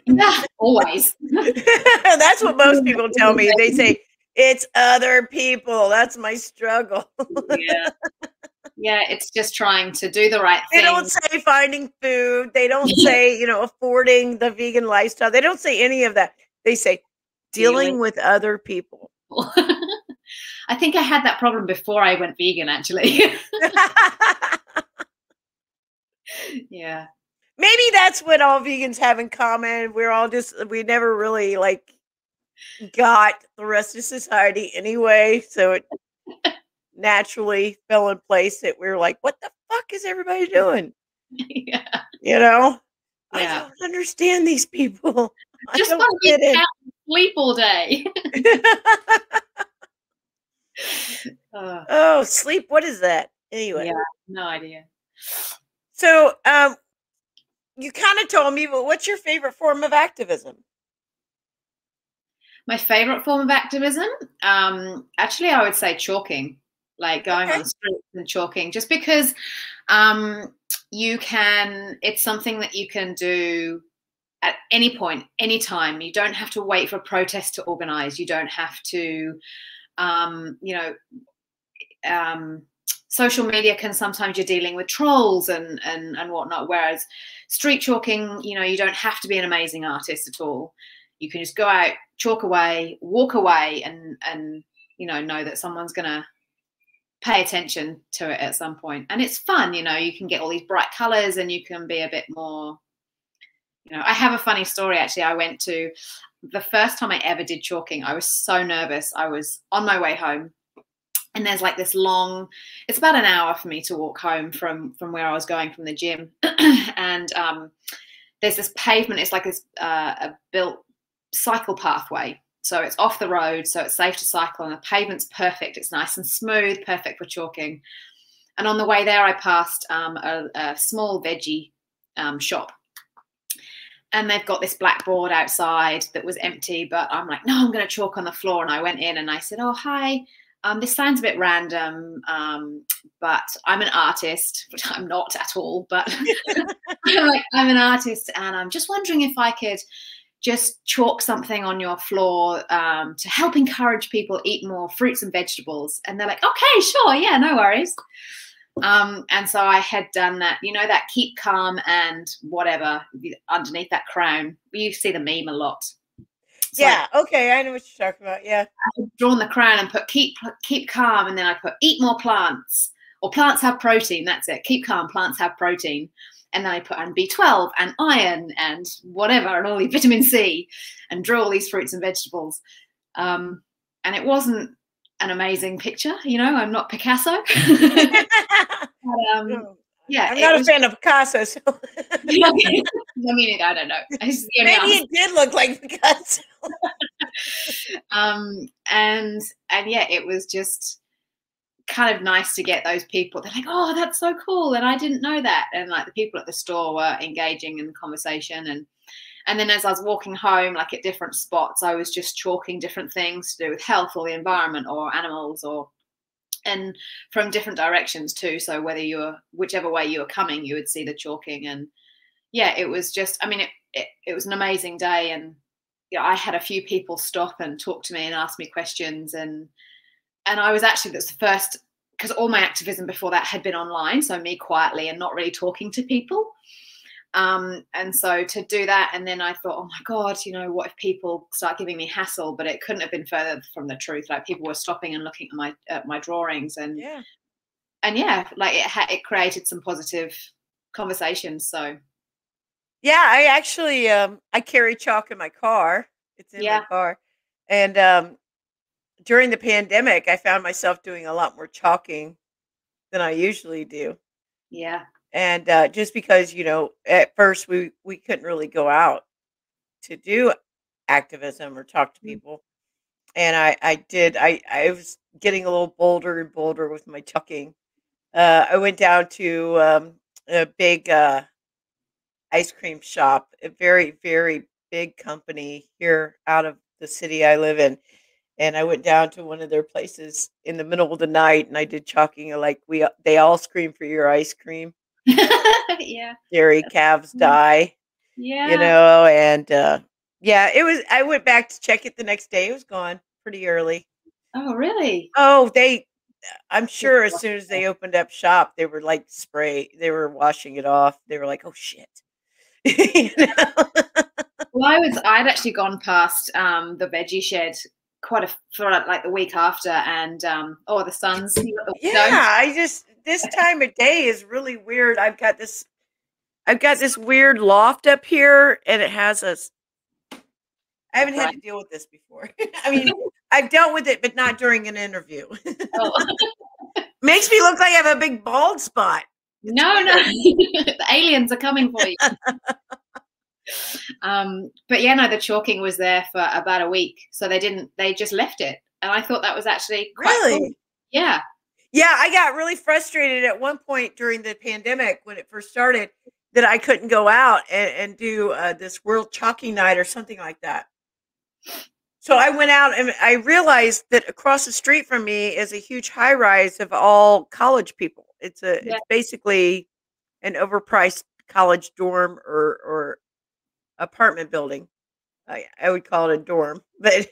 Yeah, always. That's what most people tell me. They say it's other people. That's my struggle. Yeah. Yeah, it's just trying to do the right They thing. don't say finding food. They don't say, affording the vegan lifestyle. They don't say any of that. They say dealing with other people. I think I had that problem before I went vegan, actually. Yeah. Maybe that's what all vegans have in common. We never really like got the rest of society anyway, so it naturally fell in place that we were like, what the fuck is everybody doing? Yeah. You know? I Yeah. don't understand these people. I Just don't want to fit be in. out and sleep all day. Oh, sleep. What is that? Anyway. Yeah, no idea. So, you kind of told me, but what's your favorite form of activism? My favorite form of activism, actually, I would say chalking, like going on Okay. the streets and chalking, just because it's something that you can do at any point, anytime. You don't have to wait for protests to organize. You don't have to, you know, social media can sometimes you're dealing with trolls and whatnot. Whereas street chalking, you don't have to be an amazing artist at all. You can just go out, chalk away, walk away, and know that someone's gonna pay attention to it at some point. And it's fun, you can get all these bright colors and you can be a bit more, I have a funny story actually. I went to the first time I ever did chalking. I was so nervous. I was on my way home. And there's like this long, it's about an hour for me to walk home from where I was going from the gym. And there's this pavement. It's like this a built cycle pathway. So it's off the road, so it's safe to cycle, and the pavement's perfect. It's nice and smooth, perfect for chalking. And on the way there, I passed a small veggie shop. And they've got this blackboard outside that was empty, but I'm like, no, I'm going to chalk on the floor. And I went in and I said, oh, hi. This sounds a bit random, but I'm an artist, which I'm not at all, but I'm an artist, and I'm just wondering if I could just chalk something on your floor to help encourage people to eat more fruits and vegetables. And they're like, okay, sure, yeah, no worries. And so I had done that, that keep calm and whatever underneath that crown. You see the meme a lot. So yeah, okay, I know what you're talking about. Yeah, I had drawn the crown and put keep calm, and then I put eat more plants, or plants have protein. That's it. Keep calm, plants have protein. And then I put and B12 and iron and whatever, and all the vitamin C, and draw all these fruits and vegetables. And it wasn't an amazing picture, I'm not Picasso. But, yeah, I'm not a fan of Picasso. So. I mean, I don't know. Maybe it did look like Picasso. And yeah, it was just kind of nice to get those people. They're like, oh, that's so cool, and I didn't know that. And like the people at the store were engaging in the conversation, and then as I was walking home, like at different spots, I was just chalking different things to do with health or the environment or animals and from different directions too. So whichever way you were coming, you would see the chalking. And yeah, it was just, I mean, it was an amazing day. And I had a few people stop and talk to me and ask me questions. And I was actually, that's the first, because all my activism before that had been online. So me quietly and not really talking to people. And so to do that, and then I thought, oh my God, what if people start giving me hassle? But it couldn't have been further from the truth. Like people were stopping and looking at my drawings, and like it created some positive conversations. So yeah, I actually I carry chalk in my car. It's in my car, and during the pandemic, I found myself doing a lot more chalking than I usually do. Yeah. And just because, at first we couldn't really go out to do activism or talk to people. And I was getting a little bolder and bolder with my chalking. I went down to a big ice cream shop, a very, very big company here out of the city I live in. And I went down to one of their places in the middle of the night, and I did chalking like they all scream for your ice cream. Yeah. Dairy calves die. Yeah. And yeah, I went back to check it the next day. It was gone pretty early. Oh, really? Oh, I'm sure as soon as they opened up shop, they were like they were washing it off. They were like, oh shit. Well, I'd actually gone past the veggie shed for like the week after, and the sun's yeah, this time of day is really weird. I've got this I've got this weird loft up here, and it has a. I haven't had to deal with this before. I mean, I've dealt with it, but not during an interview. Oh. Makes me look like I have a big bald spot. No, the aliens are coming for you. But yeah, no, the chalking was there for about a week, so they just left it, and I thought that was actually quite cool. Yeah. Yeah, I got really frustrated at one point during the pandemic when it first started that I couldn't go out and do this World Chalking Night or something like that. So I went out and I realized that across the street from me is a huge high rise of all college people. It's basically an overpriced college dorm or apartment building. I would call it a dorm, but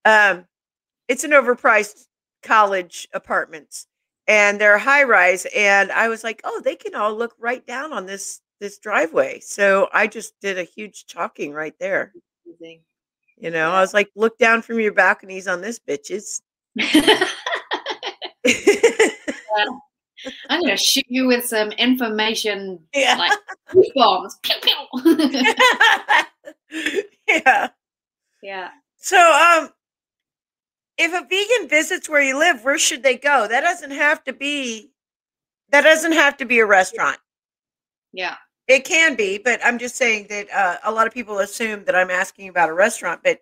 it's an overpriced college apartments, and they're high rise. And I was like, oh, they can all look right down on this driveway. So I just did a huge chalking right there. Amazing. You know, I was like, look down from your balconies on this, bitches. I'm gonna shoot you with some information, like bombs. Pew, pew. Yeah. So, if a vegan visits where you live, where should they go? That doesn't have to be a restaurant. Yeah. It can be, but I'm just saying that a lot of people assume that I'm asking about a restaurant, but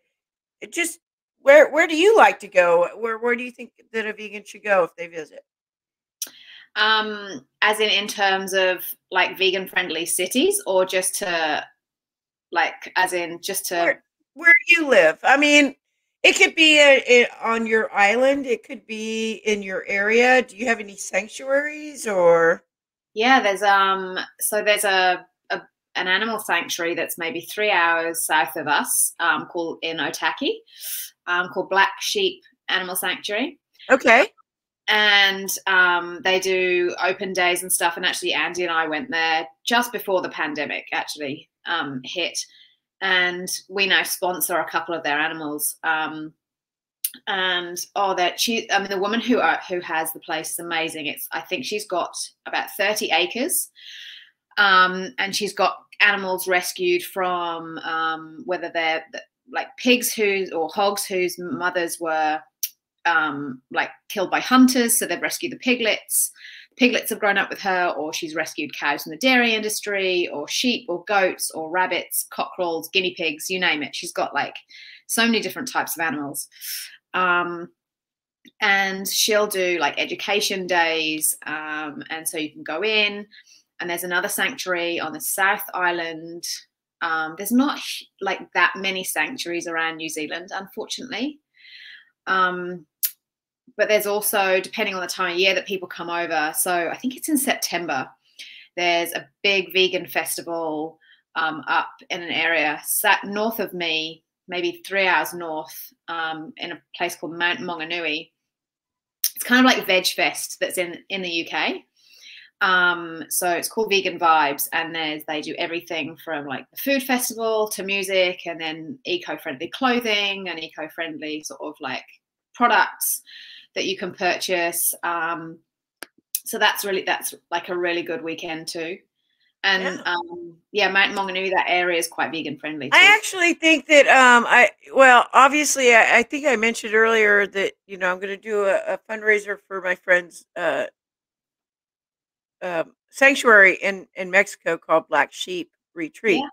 it just where do you like to go? Where do you think that a vegan should go if they visit? As in terms of like vegan friendly cities, or just to like as in just to where you live? I mean, it could be on your island. It could be in your area. Do you have any sanctuaries or? Yeah, there's an animal sanctuary that's maybe 3 hours south of us, called in Otaki, called Black Sheep Animal Sanctuary. Okay. And they do open days and stuff. And actually, Andy and I went there just before the pandemic actually hit, and we now sponsor a couple of their animals. And the woman who has the place is amazing. I think she's got about 30 acres, and she's got animals rescued from whether they're like pigs or hogs whose mothers were like killed by hunters, so they've rescued the piglets. Piglets have grown up with her, or she's rescued cows from the dairy industry, or sheep, or goats, or rabbits, cockerels, guinea pigs, you name it. She's got like so many different types of animals. And she'll do like education days, and so you can go in. And there's another sanctuary on the South Island. There's not like that many sanctuaries around New Zealand, unfortunately. But there's also, depending on the time of year that people come over, so I think it's in September, there's a big vegan festival up in an area north of me, maybe 3 hours north, in a place called Mount Maunganui. It's kind of like Veg Fest that's in the UK. So it's called Vegan Vibes, and they do everything from like the food festival to music, and then eco-friendly clothing and eco-friendly sort of like products that you can purchase. So that's like a really good weekend too. And Mount Maunganui, that area is quite vegan friendly too. I actually think that obviously I think I mentioned earlier that I'm going to do a fundraiser for my friend's sanctuary in Mexico called Black Sheep Retreat. Yeah.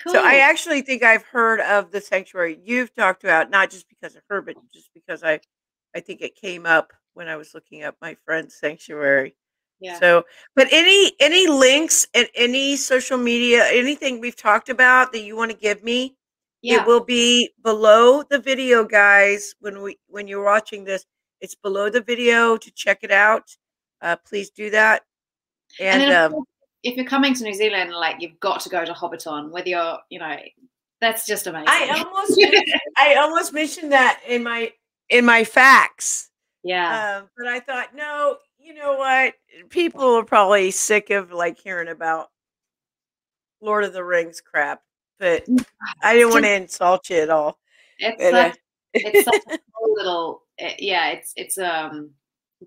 Cool. So I actually think I've heard of the sanctuary you've talked about, not just because of her, but just because I think it came up when I was looking up my friend's sanctuary. Yeah. So, but any links and any social media, anything we've talked about that you want to give me, it will be below the video, guys. When you're watching this, it's below the video to check it out. Please do that. And if you're coming to New Zealand, like you've got to go to Hobbiton, whether you're, that's just amazing. I almost mentioned that in my facts. Yeah. But I thought, no, you know what? People are probably sick of like hearing about Lord of the Rings crap, but I didn't want to insult you at all. It's such a cool little, it's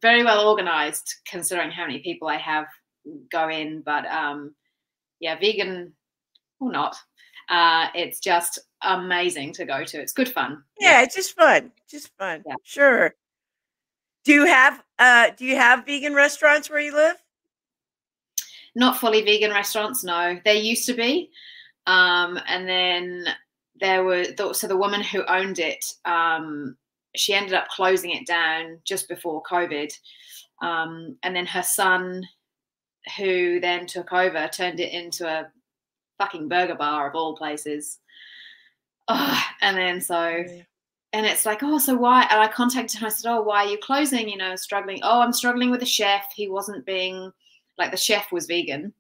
very well organized considering how many people I have go in, but yeah, vegan or not, it's just amazing to go to. It's good fun. Yeah, it's just fun. Just fun. Yeah. Sure. Do you have vegan restaurants where you live? Not fully vegan restaurants, no. There used to be. And then there were, so the woman who owned it, she ended up closing it down just before COVID. And then her son, who then took over, turned it into a fucking burger bar of all places. Oh, and then and it's like, oh, so why? And I contacted her. I said, oh, why are you closing? You know, struggling. Oh, I'm struggling with the chef. He wasn't being, like, the chef was vegan,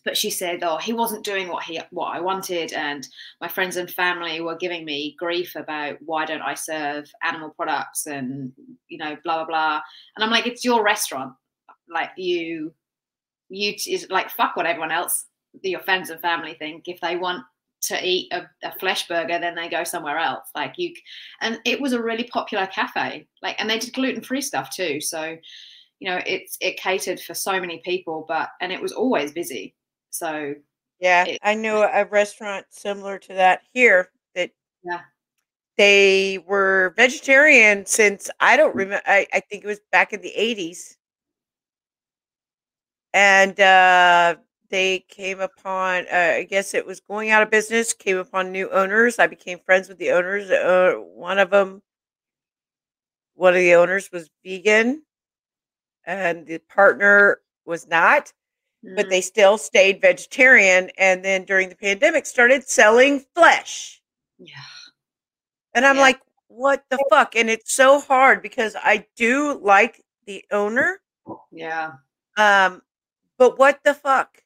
but she said, oh, he wasn't doing what I wanted. And my friends and family were giving me grief about why don't I serve animal products and, you know, blah, blah, blah. And I'm like, it's your restaurant. Like, you is like, fuck what everyone else, your friends and family think. If they want to eat a flesh burger, then they go somewhere else. Like, and it was a really popular cafe, like, and they did gluten-free stuff too. So, you know, it catered for so many people, and it was always busy. So yeah, I know a restaurant similar to that here that yeah. they were vegetarian since I don't remember. I think it was back in the 80s. And they came upon, I guess it was going out of business, came upon new owners. I became friends with the owners. One of the owners was vegan and the partner was not, but they still stayed vegetarian. And then during the pandemic started selling flesh. Yeah. And I'm like, what the fuck? And it's so hard because I do like the owner. Yeah. But what the fuck?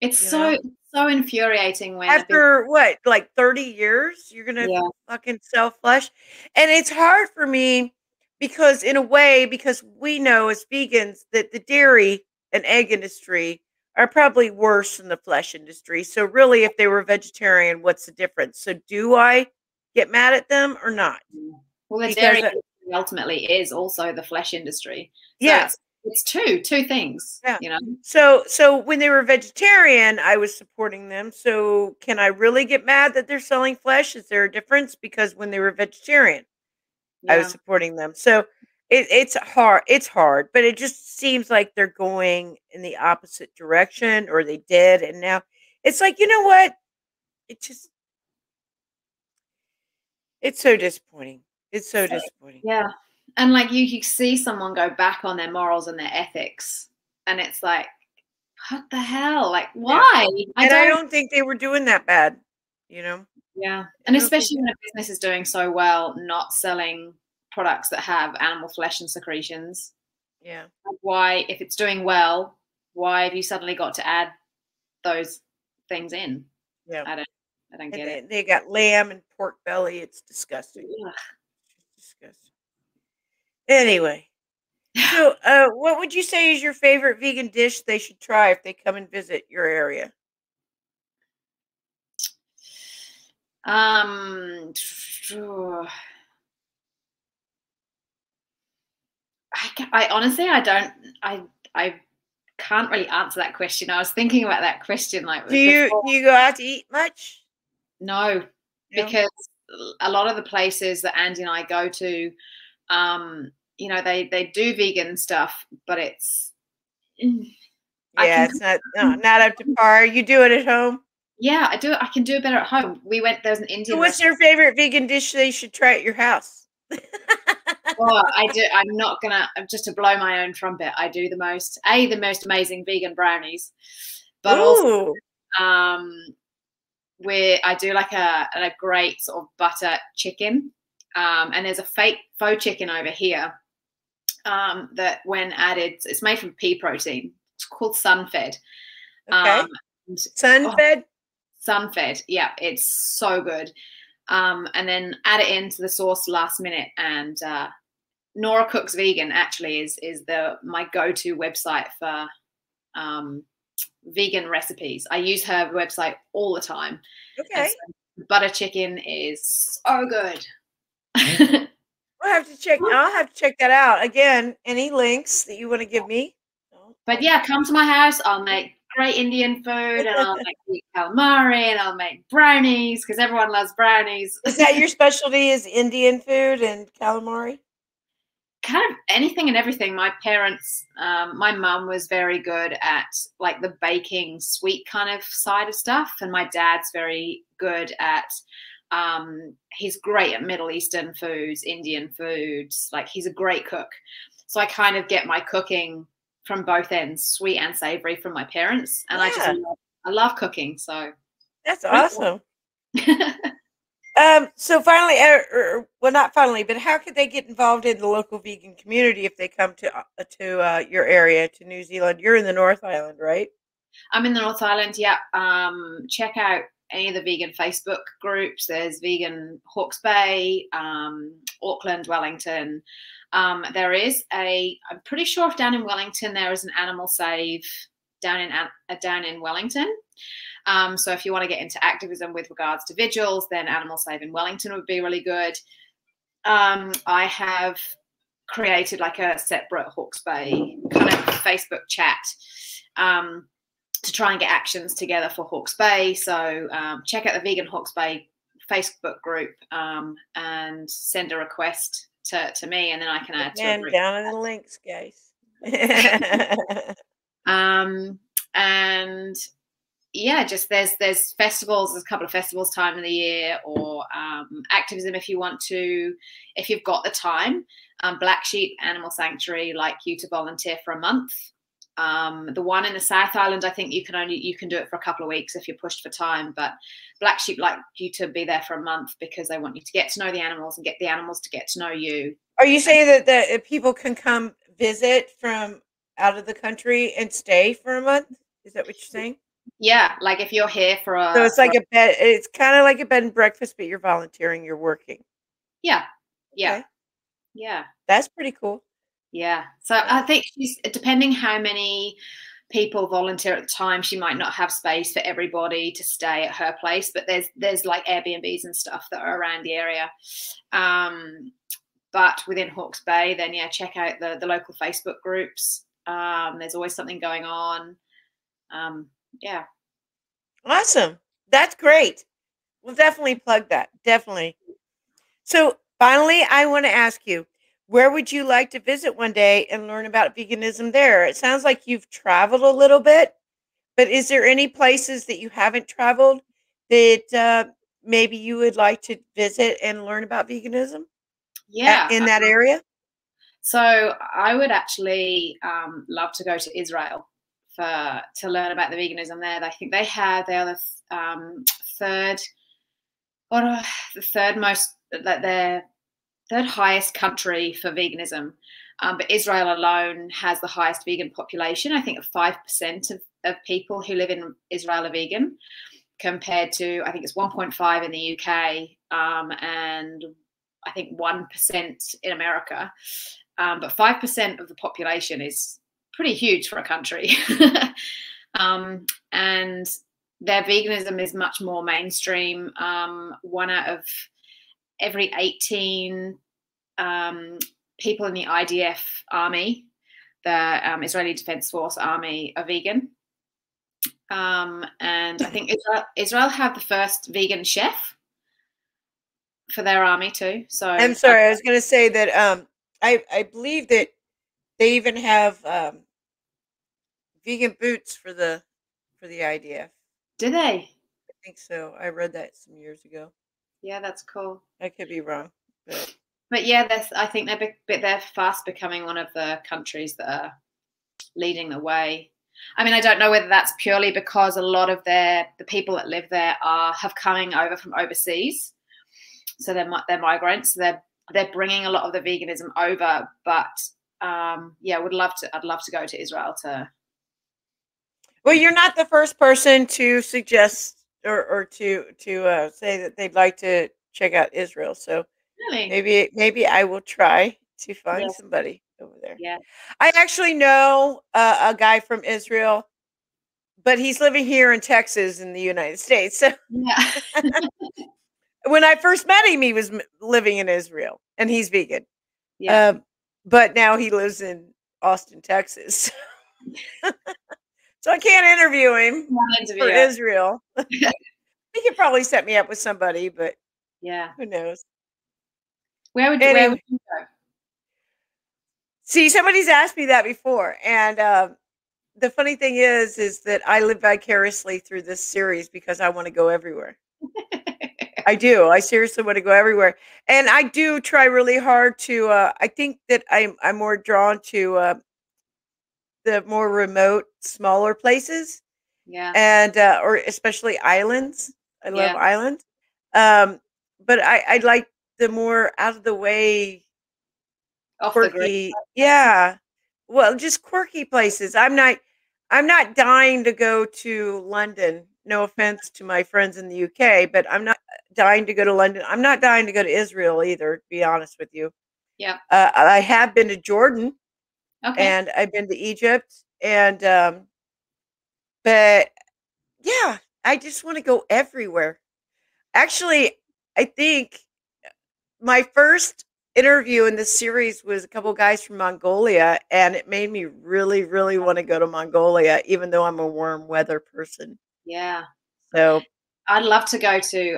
It's so infuriating when after what, like 30 years, you're gonna fucking sell flesh. And it's hard for me because in a way, because we know as vegans that the dairy and egg industry are probably worse than the flesh industry. So really, if they were vegetarian, what's the difference? So do I get mad at them or not? Well, the dairy industry ultimately is also the flesh industry. So it's two things. Yeah. You know. So when they were vegetarian, I was supporting them. So can I really get mad that they're selling flesh? Is there a difference? Because when they were vegetarian, I was supporting them. So it's hard. It's hard, but it just seems like they're going in the opposite direction, or they did, and now it's like, you know what? It's so disappointing. It's so disappointing. Yeah. And like you see someone go back on their morals and their ethics, and it's like, what the hell? Like, why? Yeah. I don't think they were doing that bad, you know? Yeah. And especially when a business is doing so well, not selling products that have animal flesh and secretions. Yeah. Why, if it's doing well, why have you suddenly got to add those things in? Yeah. I don't get it. They got lamb and pork belly. It's disgusting. Ugh. It's disgusting. Anyway, so what would you say is your favorite vegan dish they should try if they come and visit your area? I honestly, I can't really answer that question. I was thinking about that question. Like, do you go out to eat much? No, because a lot of the places that Andy and I go to, you know, they do vegan stuff, but it's it's not up to par. You do it at home? Yeah, I do. I can do it better at home. There's an Indian. So what's your favorite vegan dish they should try at your house? Well, I do. I'm not gonna, just to blow my own trumpet, I do the most amazing vegan brownies, but also where I do like a great sort of butter chicken, and there's a faux chicken over here that when added, it's made from pea protein. It's called sun-fed. Sun-fed? Sun-fed, yeah, it's so good. And then add it into the sauce last minute. And Nora Cooks Vegan actually is my go-to website for vegan recipes. I use her website all the time. Okay. So butter chicken is so good. I'll have to check that out. Again, any links that you want to give me? But yeah, come to my house. great Indian food, and I'll make calamari, and I'll make brownies because everyone loves brownies. Is that your specialty? Is Indian food and calamari? Kind of anything and everything. My parents, my mum was very good at like the baking sweet kind of side of stuff, and my dad's very good at he's great at Middle Eastern foods, Indian foods. Like, he's a great cook. So I kind of get my cooking from both ends, sweet and savory, from my parents, and Yeah. I love cooking. So That's awesome. Cool. So finally, well, not finally, but how could they get involved in the local vegan community if they come to your area, to New Zealand? You're in the North Island, right? I'm in the North Island. Yeah. Check out any of the vegan Facebook groups. There's Vegan Hawke's Bay, Auckland, Wellington. There is I'm pretty sure if down in Wellington there is an Animal Save down in Wellington. So if you want to get into activism with regards to Vigils, then Animal Save in Wellington would be really good. I have created like a separate Hawke's Bay kind of Facebook chat to try and get actions together for Hawke's Bay. So check out the Vegan Hawke's Bay Facebook group and send a request to me, and then I can add to a group. Down in the links, guys. And yeah, just there's festivals. There's a couple of festivals time of the year, or activism if if you've got the time. Black Sheep Animal Sanctuary like you to volunteer for a month. The one in the South Island, I think you can do it for a couple of weeks if you're pushed for time. But Black Sheep like you to be there for a month because they want you to get to know the animals and get the animals to get to know you. Are you saying that people can come visit from out of the country and stay for a month? Is that what you're saying? Yeah, like if you're here for a... So it's like a bed. It's kind of like a bed and breakfast, but you're volunteering. You're working. Yeah. Yeah. Okay. Yeah. That's pretty cool. Yeah. So I think depending how many people volunteer at the time, she might not have space for everybody to stay at her place, but there's like Airbnbs and stuff that are around the area. But within Hawke's Bay, then yeah, check out the local Facebook groups. There's always something going on. Yeah. Awesome. That's great. We'll definitely plug that. Definitely. So finally, I want to ask you, where would you like to visit one day and learn about veganism there? It sounds like you've traveled a little bit, but is there any places that you haven't traveled that maybe you would like to visit and learn about veganism? Yeah. In that area? So I would actually love to go to Israel to learn about the veganism there. I think they are the third highest country for veganism. But Israel alone has the highest vegan population. I think 5% of people who live in Israel are vegan, compared to, I think it's 1.5 in the UK, and I think 1% in America. But 5% of the population is pretty huge for a country. And their veganism is much more mainstream. One out of every 18 people in the IDF army, the Israeli Defense Force army, are vegan. And I think Israel have the first vegan chef for their army too. So I'm sorry, I was going to say that I believe that they even have vegan boots for the IDF. Do they? I think so. I read that some years ago. Yeah, that's cool. I could be wrong, but yeah, I think they're fast becoming one of the countries that are leading the way. I mean, I don't know whether that's purely because a lot of the people that live there have coming over from overseas, so they're migrants. So they're bringing a lot of the veganism over. But yeah, I'd love to go to Israel to. Well, you're not the first person to suggest or to say that they'd like to check out Israel. So really? maybe I will try to find somebody over there. Yeah. I actually know a guy from Israel, but he's living here in Texas in the United States. So yeah. when I first met him, he was living in Israel, and he's vegan. Yeah. But now he lives in Austin, Texas. So I can't interview him for Interview. Israel. He could probably set me up with somebody, but Yeah. who knows? Where would Anyway, you go? see, somebody's asked me that before, and the funny thing is that I live vicariously through this series because I want to go everywhere. I do. I seriously want to go everywhere, and I do try really hard to. I think that I'm more drawn to the more remote, smaller places, Yeah. and or especially islands. I love Yeah. islands, but I like the more out of the way, Off the grid. quirky. Yeah, well, just quirky places. I'm not dying to go to London. No offense to my friends in the UK, but I'm not dying to go to London. I'm not dying to go to Israel either, to be honest with you. Yeah. I have been to Jordan Okay. and I've been to Egypt, and but yeah, I just want to go everywhere. Actually, I think my first interview in this series was a couple guys from Mongolia, and it made me really, really want to go to Mongolia, even though I'm a warm weather person. Yeah. So, I'd love to go to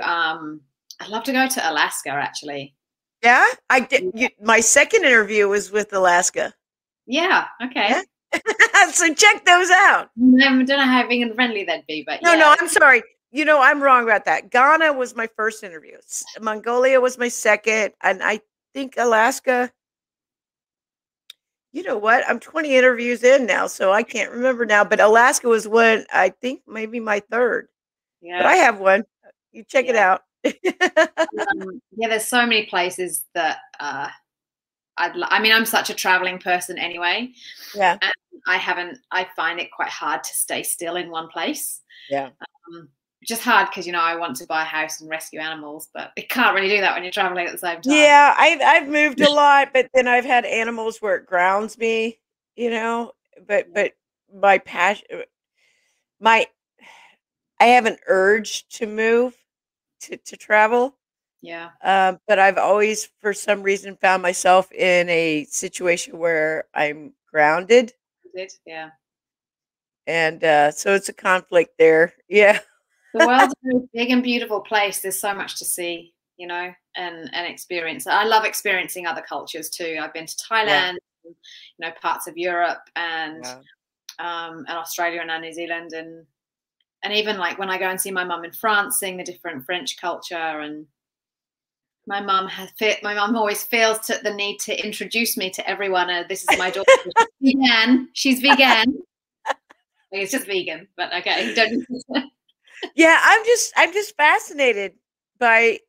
Alaska actually. yeah, I did. My second interview was with Alaska. Yeah. Yeah. Okay. So check those out. I don't know how vegan friendly they'd be, but No, yeah. no, I'm sorry. I'm wrong about that. Ghana was my first interview. Mongolia was my second, and I think Alaska. You know what? I'm 20 interviews in now, so I can't remember now. But Alaska was one, I think maybe my third. But Yeah. I have one. You check it Yeah. out. Yeah, there's so many places that I mean, I'm such a traveling person anyway. Yeah. And I find it quite hard to stay still in one place. Yeah. Just hard because, I want to buy a house and rescue animals, but you can't really do that when you're traveling at the same time. Yeah, I've moved a lot, but then I've had animals where it grounds me, you know. But my passion, my I have an urge to move, to travel. Yeah. But I've always, for some reason, found myself in a situation where I'm grounded, Yeah. and so it's a conflict there. Yeah. The world's a very big and beautiful place. There's so much to see, and experience. I love experiencing other cultures too. I've been to Yeah. Thailand, parts of Europe, and Yeah. Australia and New Zealand, and even like when I go and see my mum in France, seeing the different French culture. And my mum always feels the need to introduce me to everyone. This is my daughter. She's vegan. She's vegan. It's just vegan, but okay. Yeah, I'm just fascinated by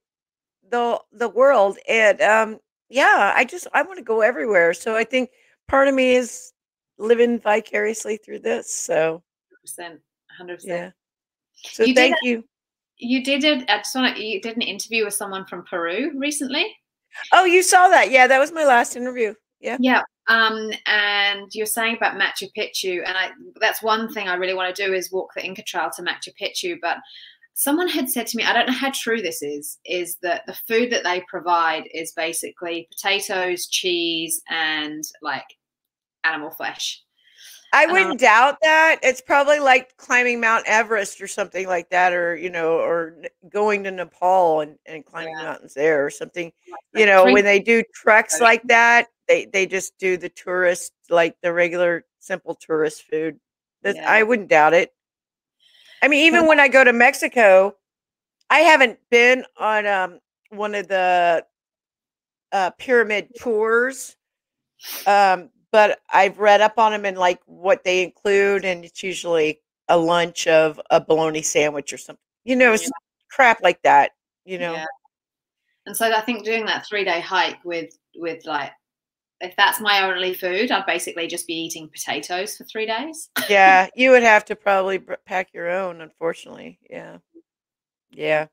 the world, and yeah, I want to go everywhere. So I think part of me is living vicariously through this. So 100%. 100%. yeah. So thank you. You did it. I just want you did an interview with someone from Peru recently. Oh, you saw that? Yeah, that was my last interview. Yeah. Yeah. And you're saying about Machu Picchu, and that's one thing I really want to do is walk the Inca Trail to Machu Picchu. But someone had said to me, I don't know how true this is that the food that they provide is basically potatoes, cheese, and like animal flesh. I wouldn't doubt that. It's probably like climbing Mount Everest or something like that, or or going to Nepal and climbing mountains there or something. When they do treks like that, they just do the tourist, like the regular simple tourist food. I wouldn't doubt it. I mean, even when I go to Mexico, I haven't been on one of the pyramid tours. But I've read up on them and like what they include, and it's usually a lunch of a bologna sandwich or something, crap like that, Yeah. And so I think doing that 3-day hike with like, if that's my only food, I'd basically just be eating potatoes for 3 days. Yeah, you would have to probably pack your own, unfortunately. Yeah. Yeah.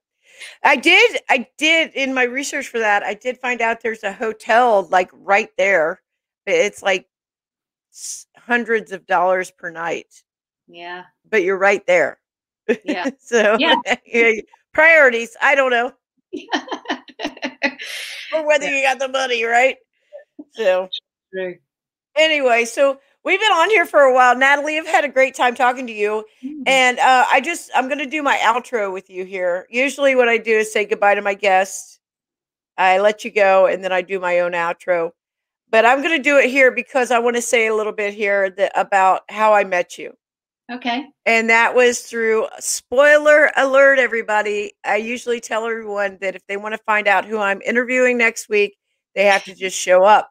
I did in my research for that. I did find out there's a hotel like right there. It's like hundreds of dollars per night. Yeah. But you're right there. Yeah. So yeah, priorities. I don't know. Or whether you got the money, right? So true. Anyway, so We've been on here for a while. Natalie, I've had a great time talking to you. Mm. And I'm going to do my outro with you here. Usually, what I do is say goodbye to my guests. I let you go, and then I do my own outro. But I'm going to do it here because I want to say a little bit here about how I met you. Okay. And that was through spoiler alert, everybody. I usually tell everyone that if they want to find out who I'm interviewing next week, they have to just show up.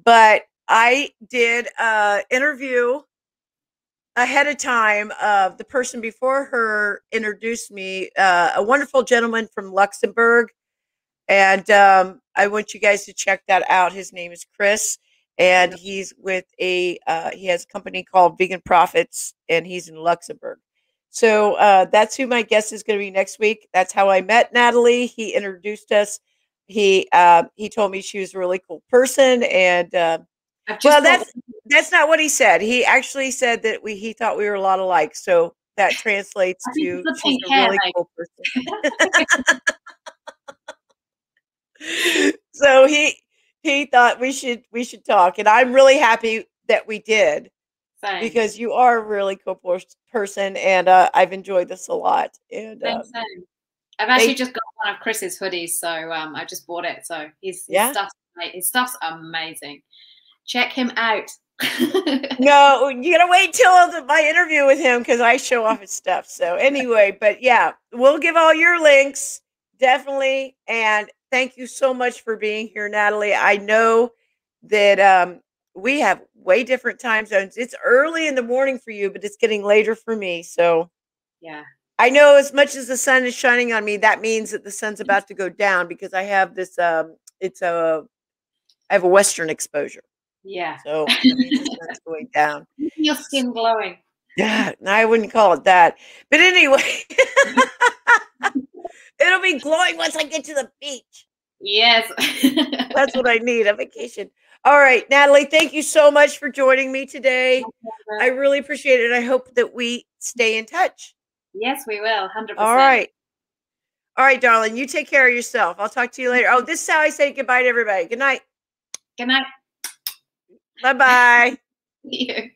But I did interview ahead of time. The person before her introduced me, a wonderful gentleman from Luxembourg. And I want you guys to check that out. His name is Chris, and he's with he has a company called Vegan Profits, and he's in Luxembourg. So that's who my guest is going to be next week. That's how I met Natalie. He introduced us. He told me she was a really cool person, and well, that's not what he said. He actually said that he thought we were a lot alike. So that translates I think to the she's pink a hair, really like. cool person. So he thought we should talk, and I'm really happy that we did Same. because you are a really cool person, and I've enjoyed this a lot. And Same. I've actually they, just got one of Chris's hoodies, so I just bought it. So his yeah, stuff's amazing. Check him out. no, you gotta wait till my interview with him because I show off his stuff. So anyway, but yeah, we'll give all your links definitely, and thank you so much for being here, Natalie. I know that we have way different time zones. It's early in the morning for you, but it's getting later for me. So Yeah. I know as much as the sun is shining on me, that means that the sun's about to go down because I have this. I have a Western exposure. Yeah. So that means the sun's going down. Your skin glowing. Yeah, I wouldn't call it that. But anyway, it'll be glowing once I get to the beach. Yes. That's what I need, a vacation. All right, Natalie, thank you so much for joining me today. I really appreciate it. I hope that we stay in touch. Yes, we will. 100%. All right. All right, darling, you take care of yourself. I'll talk to you later. Oh, this is how I say goodbye to everybody. Good night. Good night. Bye-bye. You.